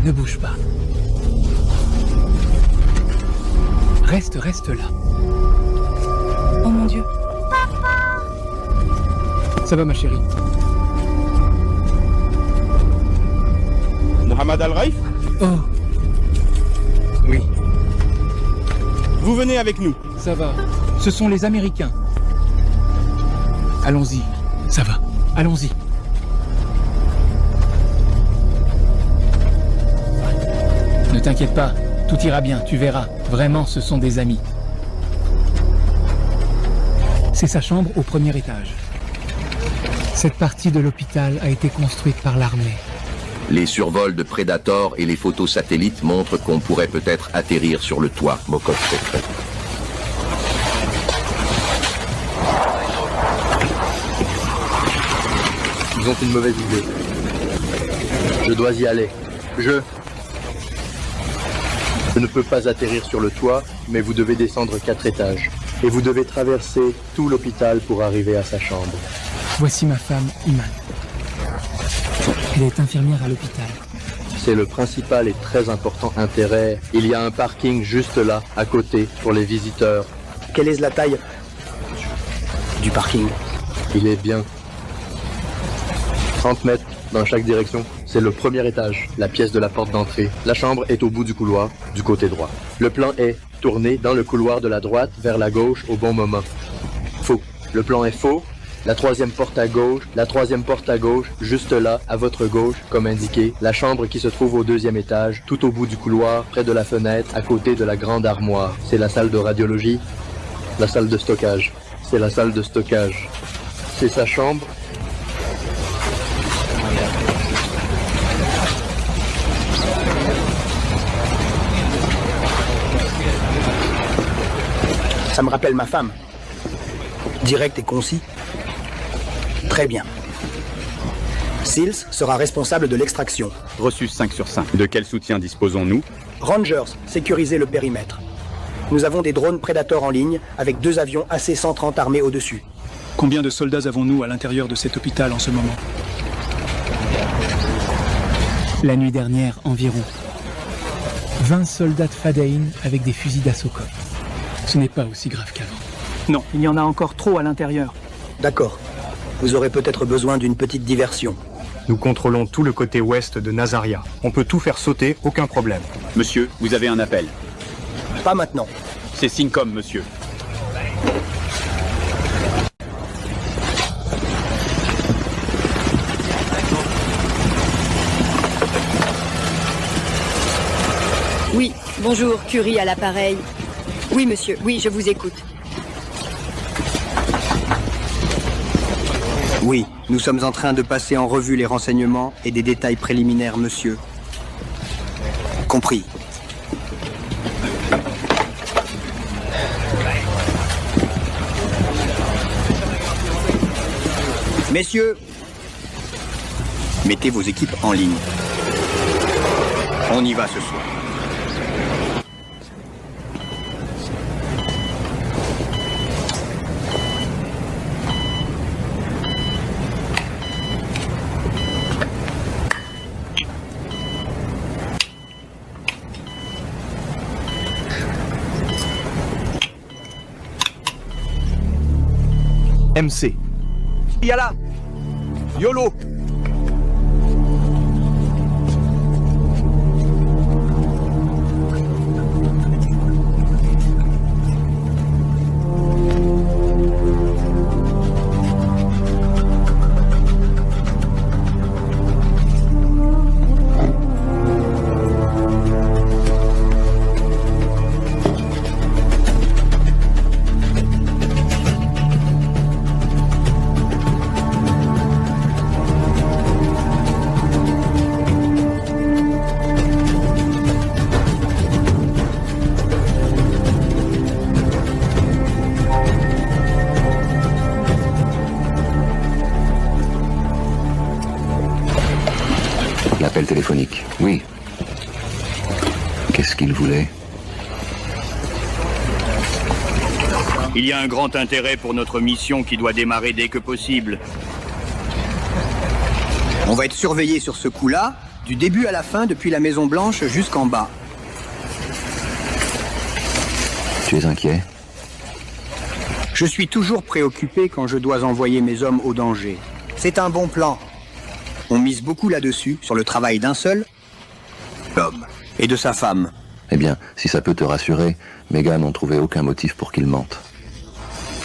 Ne bouge pas. Reste là. Oh mon Dieu. Ça va, ma chérie? Mohamed Al-Raif? Oh. Oui. Vous venez avec nous. Ça va. Ce sont les Américains. Allons-y. Ça va. Allons-y. Ne t'inquiète pas, tout ira bien, tu verras. Vraiment, ce sont des amis. C'est sa chambre au premier étage. Cette partie de l'hôpital a été construite par l'armée. Les survols de Predator et les photos satellites montrent qu'on pourrait peut-être atterrir sur le toit, Mokov secret. Ils ont une mauvaise idée. Je dois y aller. Je ne peux pas atterrir sur le toit, mais vous devez descendre 4 étages. Et vous devez traverser tout l'hôpital pour arriver à sa chambre. Voici ma femme, Iman. Elle est infirmière à l'hôpital. C'est le principal et très important intérêt. Il y a un parking juste là, à côté, pour les visiteurs. Quelle est la taille du parking? Il est bien 30 mètres dans chaque direction. C'est le premier étage, la pièce de la porte d'entrée. La chambre est au bout du couloir, du côté droit. Le plan est tourné dans le couloir de la droite vers la gauche au bon moment. Faux. Le plan est faux. La troisième porte à gauche, juste là, à votre gauche, comme indiqué. La chambre qui se trouve au 2e étage, tout au bout du couloir, près de la fenêtre, à côté de la grande armoire. C'est la salle de radiologie, la salle de stockage. C'est la salle de stockage. C'est sa chambre. Ça me rappelle ma femme. Direct et concis. Très bien. Seals sera responsable de l'extraction. Reçu 5 sur 5. De quel soutien disposons-nous? Rangers, sécurisez le périmètre. Nous avons des drones Predator en ligne, avec 2 avions AC-130 armés au-dessus. Combien de soldats avons-nous à l'intérieur de cet hôpital en ce moment? La nuit dernière, environ 20 soldats de Fadaïn avec des fusils d'assaut Colt. Ce n'est pas aussi grave qu'avant. Non, il y en a encore trop à l'intérieur. D'accord. Vous aurez peut-être besoin d'une petite diversion. Nous contrôlons tout le côté ouest de Nazaria. On peut tout faire sauter, aucun problème. Monsieur, vous avez un appel. Pas maintenant. C'est Syncom, monsieur. Oui, bonjour, Curie à l'appareil. Oui, monsieur, oui, je vous écoute. Oui, nous sommes en train de passer en revue les renseignements et des détails préliminaires, monsieur. Compris. Messieurs, mettez vos équipes en ligne. On y va ce soir. MC. Yala. YOLO. L'appel téléphonique. Oui. Qu'est-ce qu'il voulait? Il y a un grand intérêt pour notre mission qui doit démarrer dès que possible. On va être surveillé sur ce coup-là, du début à la fin, depuis la Maison Blanche jusqu'en bas. Tu es inquiet? Je suis toujours préoccupé quand je dois envoyer mes hommes au danger. C'est un bon plan. On mise beaucoup là-dessus, sur le travail d'un seul homme et de sa femme. Eh bien, si ça peut te rassurer, mes gars n'ont trouvé aucun motif pour qu'ils mentent.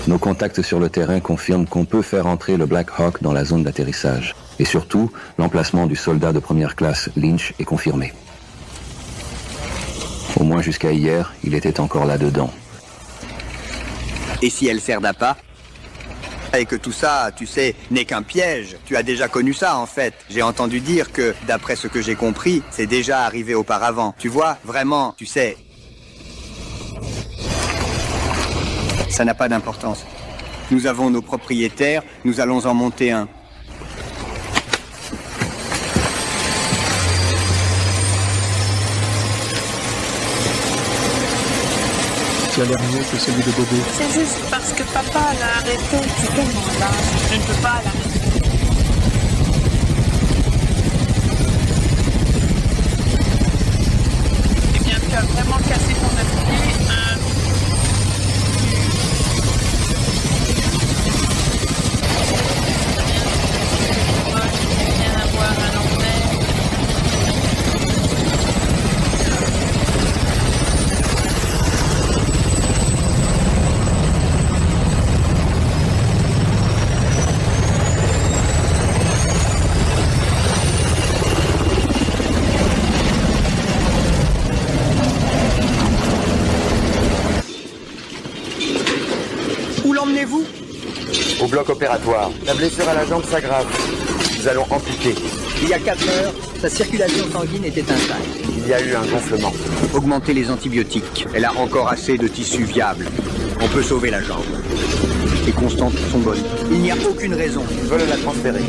Nos contacts sur le terrain confirment qu'on peut faire entrer le Black Hawk dans la zone d'atterrissage. Et surtout, l'emplacement du soldat de première classe Lynch est confirmé. Au moins jusqu'à hier, il était encore là-dedans. Et si elle sert d'appât? Et que tout ça, tu sais, n'est qu'un piège. Tu as déjà connu ça, en fait. J'ai entendu dire que, d'après ce que j'ai compris, c'est déjà arrivé auparavant. Tu vois, vraiment, tu sais... Ça n'a pas d'importance. Nous avons nos propriétaires, nous allons en monter un. Tu as l'air mieux que celui de Bobo. C'est juste parce que papa l'a arrêté. C'est tellement lâche. Je ne peux pas l'arrêter. Eh bien, tu as vraiment cassé ton appuyer. Où l'emmenez-vous? Au bloc opératoire. La blessure à la jambe s'aggrave. Nous allons amputer. Il y a 4 heures, sa circulation sanguine était intacte. Il y a eu un gonflement. Augmentez les antibiotiques. Elle a encore assez de tissu viable. On peut sauver la jambe. Les constantes sont bonnes. Il n'y a aucune raison. Ils veulent la transférer.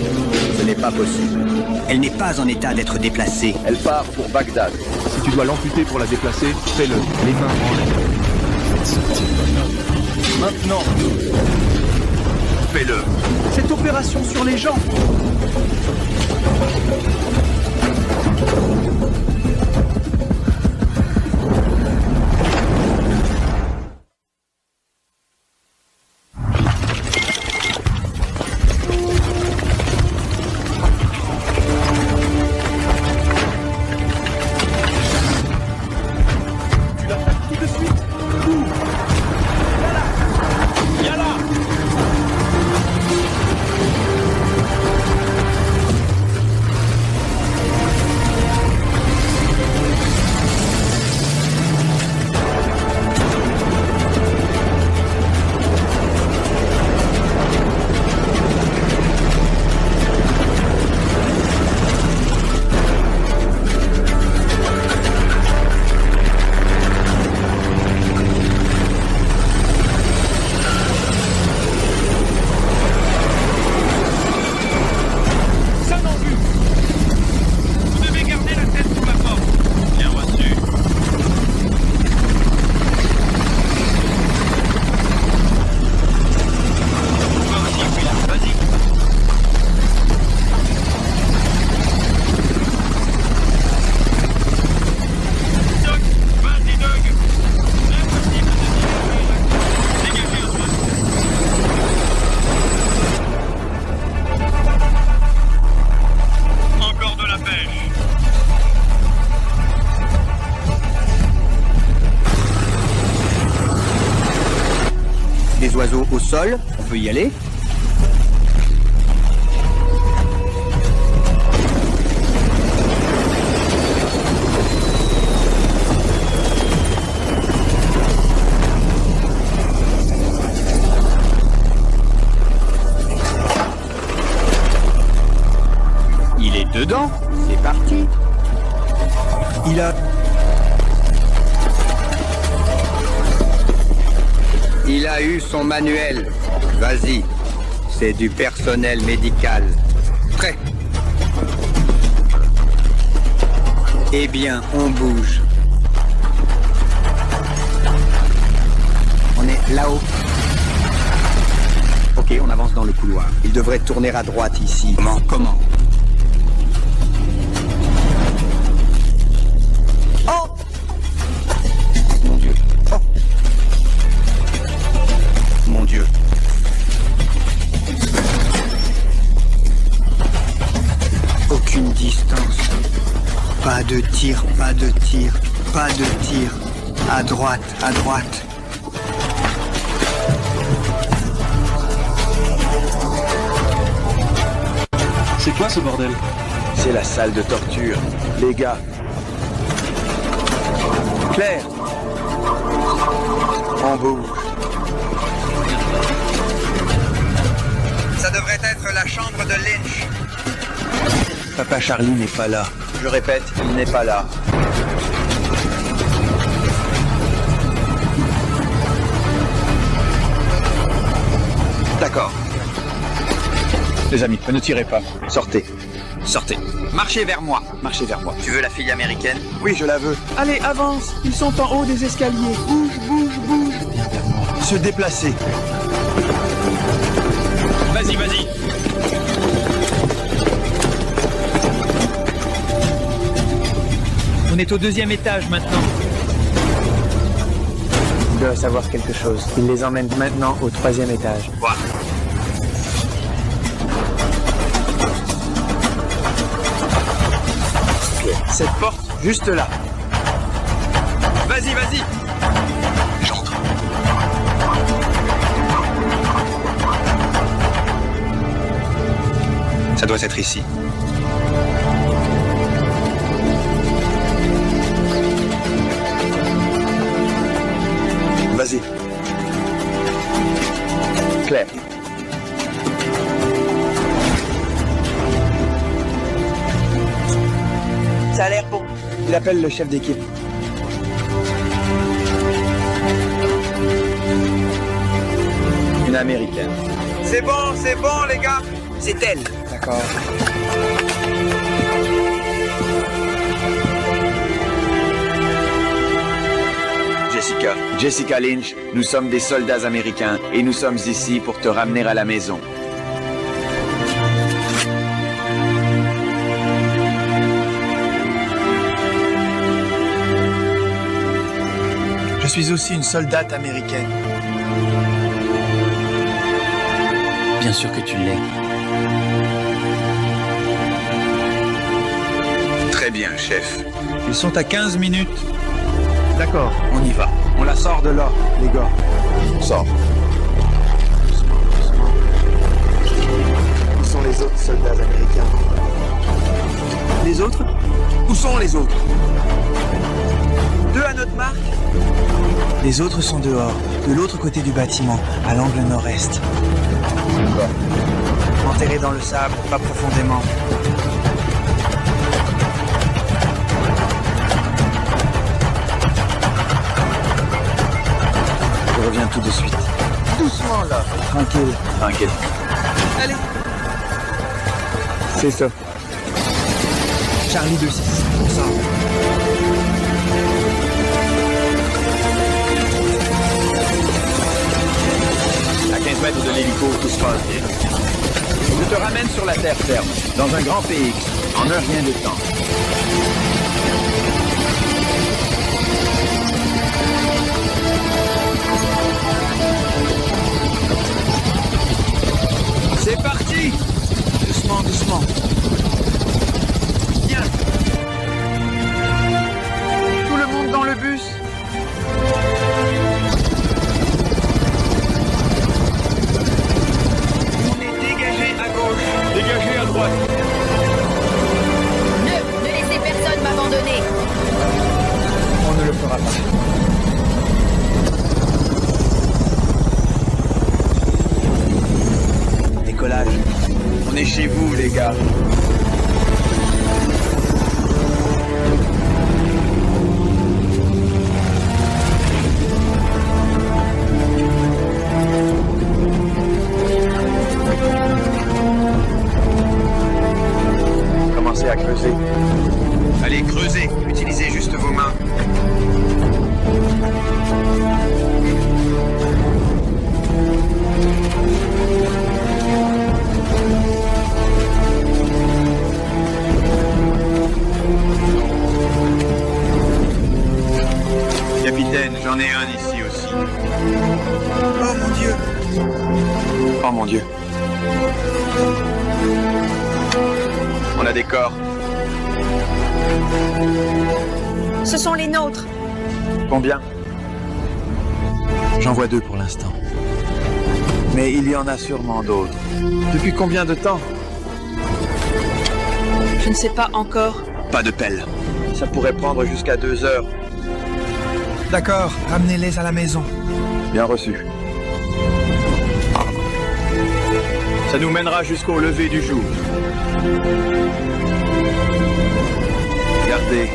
Ce n'est pas possible. Elle n'est pas en état d'être déplacée. Elle part pour Bagdad. Si tu dois l'amputer pour la déplacer, fais-le. Les mains en l'air. Maintenant. Fais-le. Cette opération sur les jambes. Les oiseaux au sol, on peut y aller. Il est dedans. C'est parti. Il a eu son manuel. Vas-y. C'est du personnel médical. Prêt. Eh bien, on bouge. On est là-haut. Ok, on avance dans le couloir. Il devrait tourner à droite ici. Comment? Oh! Mon Dieu. Oh! Mon Dieu. Aucune distance. Pas de tir, pas de tir, pas de tir. À droite, à droite. C'est quoi ce bordel? C'est la salle de torture. Les gars. Claire. On bouge. Ça devrait être la chambre de Lynch. Papa Charlie n'est pas là. Je répète, il n'est pas là. D'accord. Les amis, ne tirez pas. Sortez. Sortez. Marchez vers moi. Marchez vers moi. Tu veux la fille américaine? Oui, je la veux. Allez, avance. Ils sont en haut des escaliers. Bouge, bouge, bouge. Se déplacer. Vas-y, vas-y. On est au 2e étage maintenant. Il doit savoir quelque chose. Il les emmène maintenant au 3e étage. Voilà. Cette porte, juste là. Vas-y, vas-y. J'entre. Ça doit être ici. Vas-y. Claire. Ça a l'air bon. Il appelle le chef d'équipe. Une américaine. C'est bon, les gars. C'est elle. D'accord. Jessica Lynch, nous sommes des soldats américains et nous sommes ici pour te ramener à la maison. Je suis aussi une soldate américaine. Bien sûr que tu l'es. Très bien, chef. Ils sont à 15 minutes. D'accord. On y va. On la sort de là, les gars. Sors. Où sont les autres soldats américains? Les autres? Où sont les autres? 2 à notre marque? Les autres sont dehors, de l'autre côté du bâtiment, à l'angle nord-est. Enterrés dans le sable, pas profondément. Je reviens tout de suite. Doucement, là. Tranquille. Tranquille. Allez. C'est ça. Charlie 2-6. On sort. À 15 mètres de l'hélico, tout se passe bien. Je te ramène sur la terre ferme, dans un grand PX, en un rien de temps. C'est parti! Doucement, doucement. Viens! Tout le monde dans le bus! On est dégagé à gauche, dégagé à droite. Ne laissez personne m'abandonner. On ne le fera pas. Décollage. On est chez vous, les gars. Commencez à creuser. Allez, creusez. Utilisez juste vos mains. Capitaine, j'en ai un ici aussi. Oh mon Dieu! Oh mon Dieu. On a des corps. Ce sont les nôtres. Combien? J'en vois 2 pour l'instant. Mais il y en a sûrement d'autres. Depuis combien de temps? Je ne sais pas encore. Pas de pelle. Ça pourrait prendre jusqu'à 2 heures. D'accord, ramenez-les à la maison. Bien reçu. Ça nous mènera jusqu'au lever du jour. Regardez.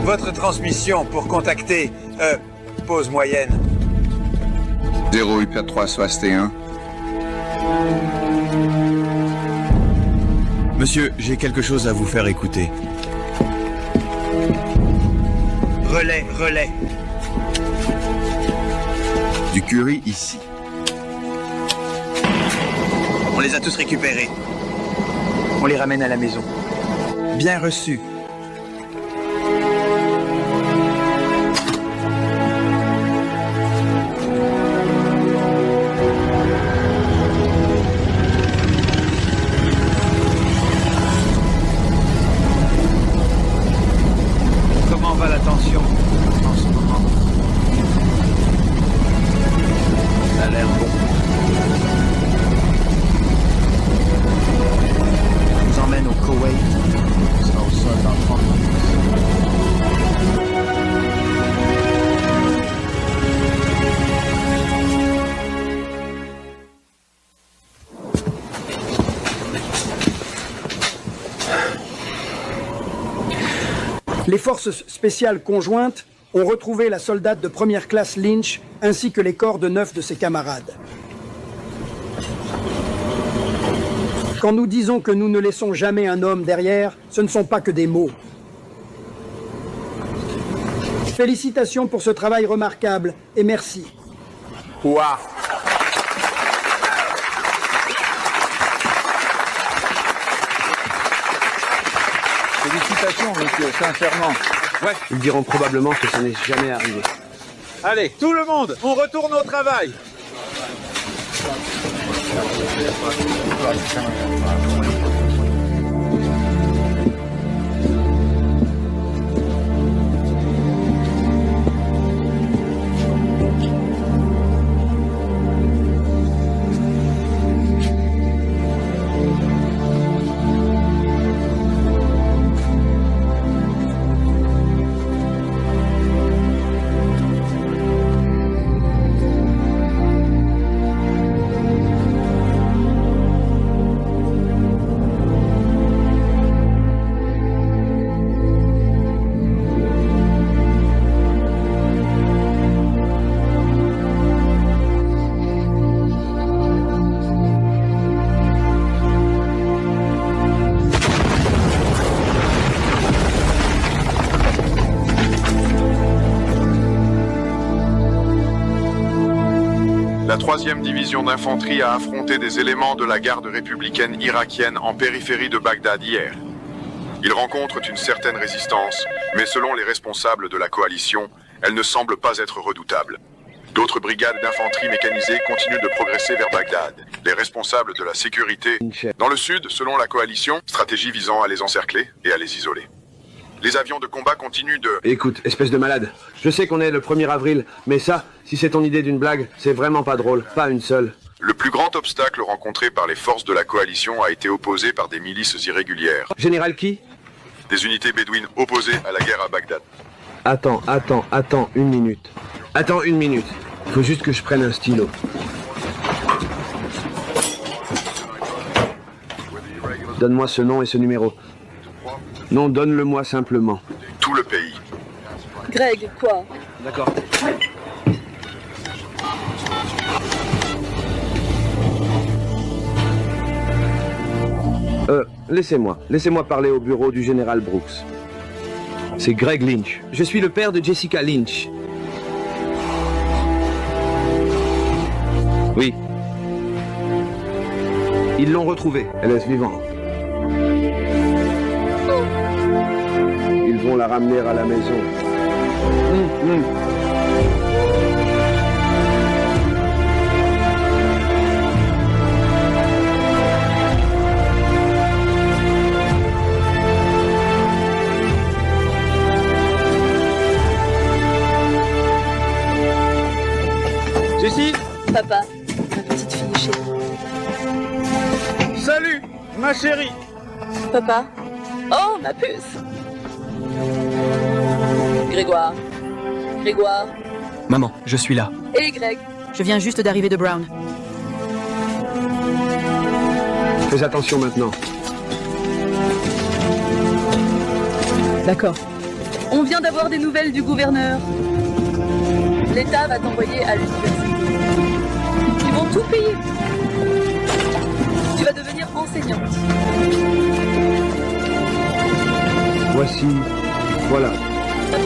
Votre transmission pour contacter... pause moyenne. 0U4361. Monsieur, j'ai quelque chose à vous faire écouter. Relais, relais. Du curry ici. On les a tous récupérés. On les ramène à la maison. Bien reçus. Comment va la tension en ce moment? Ça a l'air bon. Je vous emmène au Koweït. On sera au sol dans 30 minutes. Les forces spéciales conjointes ont retrouvé la soldate de première classe Lynch ainsi que les corps de 9 de ses camarades. Quand nous disons que nous ne laissons jamais un homme derrière, ce ne sont pas que des mots. Félicitations pour ce travail remarquable et merci. Ouah. Félicitations, monsieur, sincèrement. Ouais. Ils diront probablement que ça n'est jamais arrivé. Allez, tout le monde, on retourne au travail. La 3e division d'infanterie a affronté des éléments de la garde républicaine irakienne en périphérie de Bagdad hier. Ils rencontrent une certaine résistance, mais selon les responsables de la coalition, elle ne semble pas être redoutable. D'autres brigades d'infanterie mécanisée continuent de progresser vers Bagdad. Les responsables de la sécurité... Dans le sud, selon la coalition, stratégie visant à les encercler et à les isoler. Les avions de combat continuent de... Écoute, espèce de malade, je sais qu'on est le 1er avril, mais ça, si c'est ton idée d'une blague, c'est vraiment pas drôle, pas une seule. Le plus grand obstacle rencontré par les forces de la coalition a été opposé par des milices irrégulières. Général qui? Des unités bédouines opposées à la guerre à Bagdad. Attends, une minute. Attends une minute. Faut juste que je prenne un stylo. Donne-moi ce nom et ce numéro. Non, donne-le-moi simplement. Tout le pays. Greg, quoi? D'accord. Laissez-moi parler au bureau du général Brooks. C'est Greg Lynch. Je suis le père de Jessica Lynch. Oui. Ils l'ont retrouvée. Elle est vivante. Ils vont la ramener à la maison. Jessie? Papa, ma petite fille chérie. Salut, ma chérie. Papa? Oh, ma puce. Grégoire. Grégoire. Maman, je suis là. Et Greg. Je viens juste d'arriver de Brown. Fais attention maintenant. D'accord. On vient d'avoir des nouvelles du gouverneur. L'État va t'envoyer à l'université. Ils vont tout payer. Tu vas devenir enseignante. Voici... Voilà.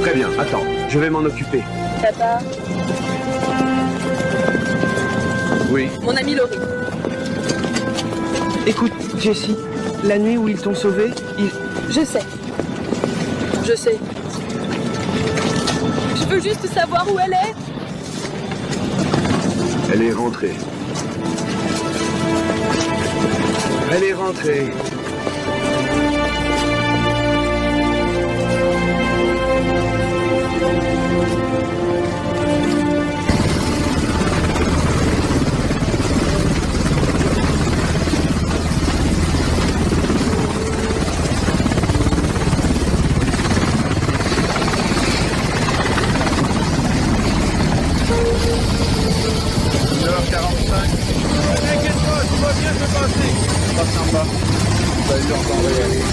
Très bien, attends, je vais m'en occuper. Papa, Oui. mon ami Laurie. Écoute, Jessie, la nuit où ils t'ont sauvé, Je sais. Je sais. Je veux juste savoir où elle est. Elle est rentrée. Elle est rentrée. T'inquiète pas, tout va bien se passer. Pas sympa. Tu vas lui encore y aller.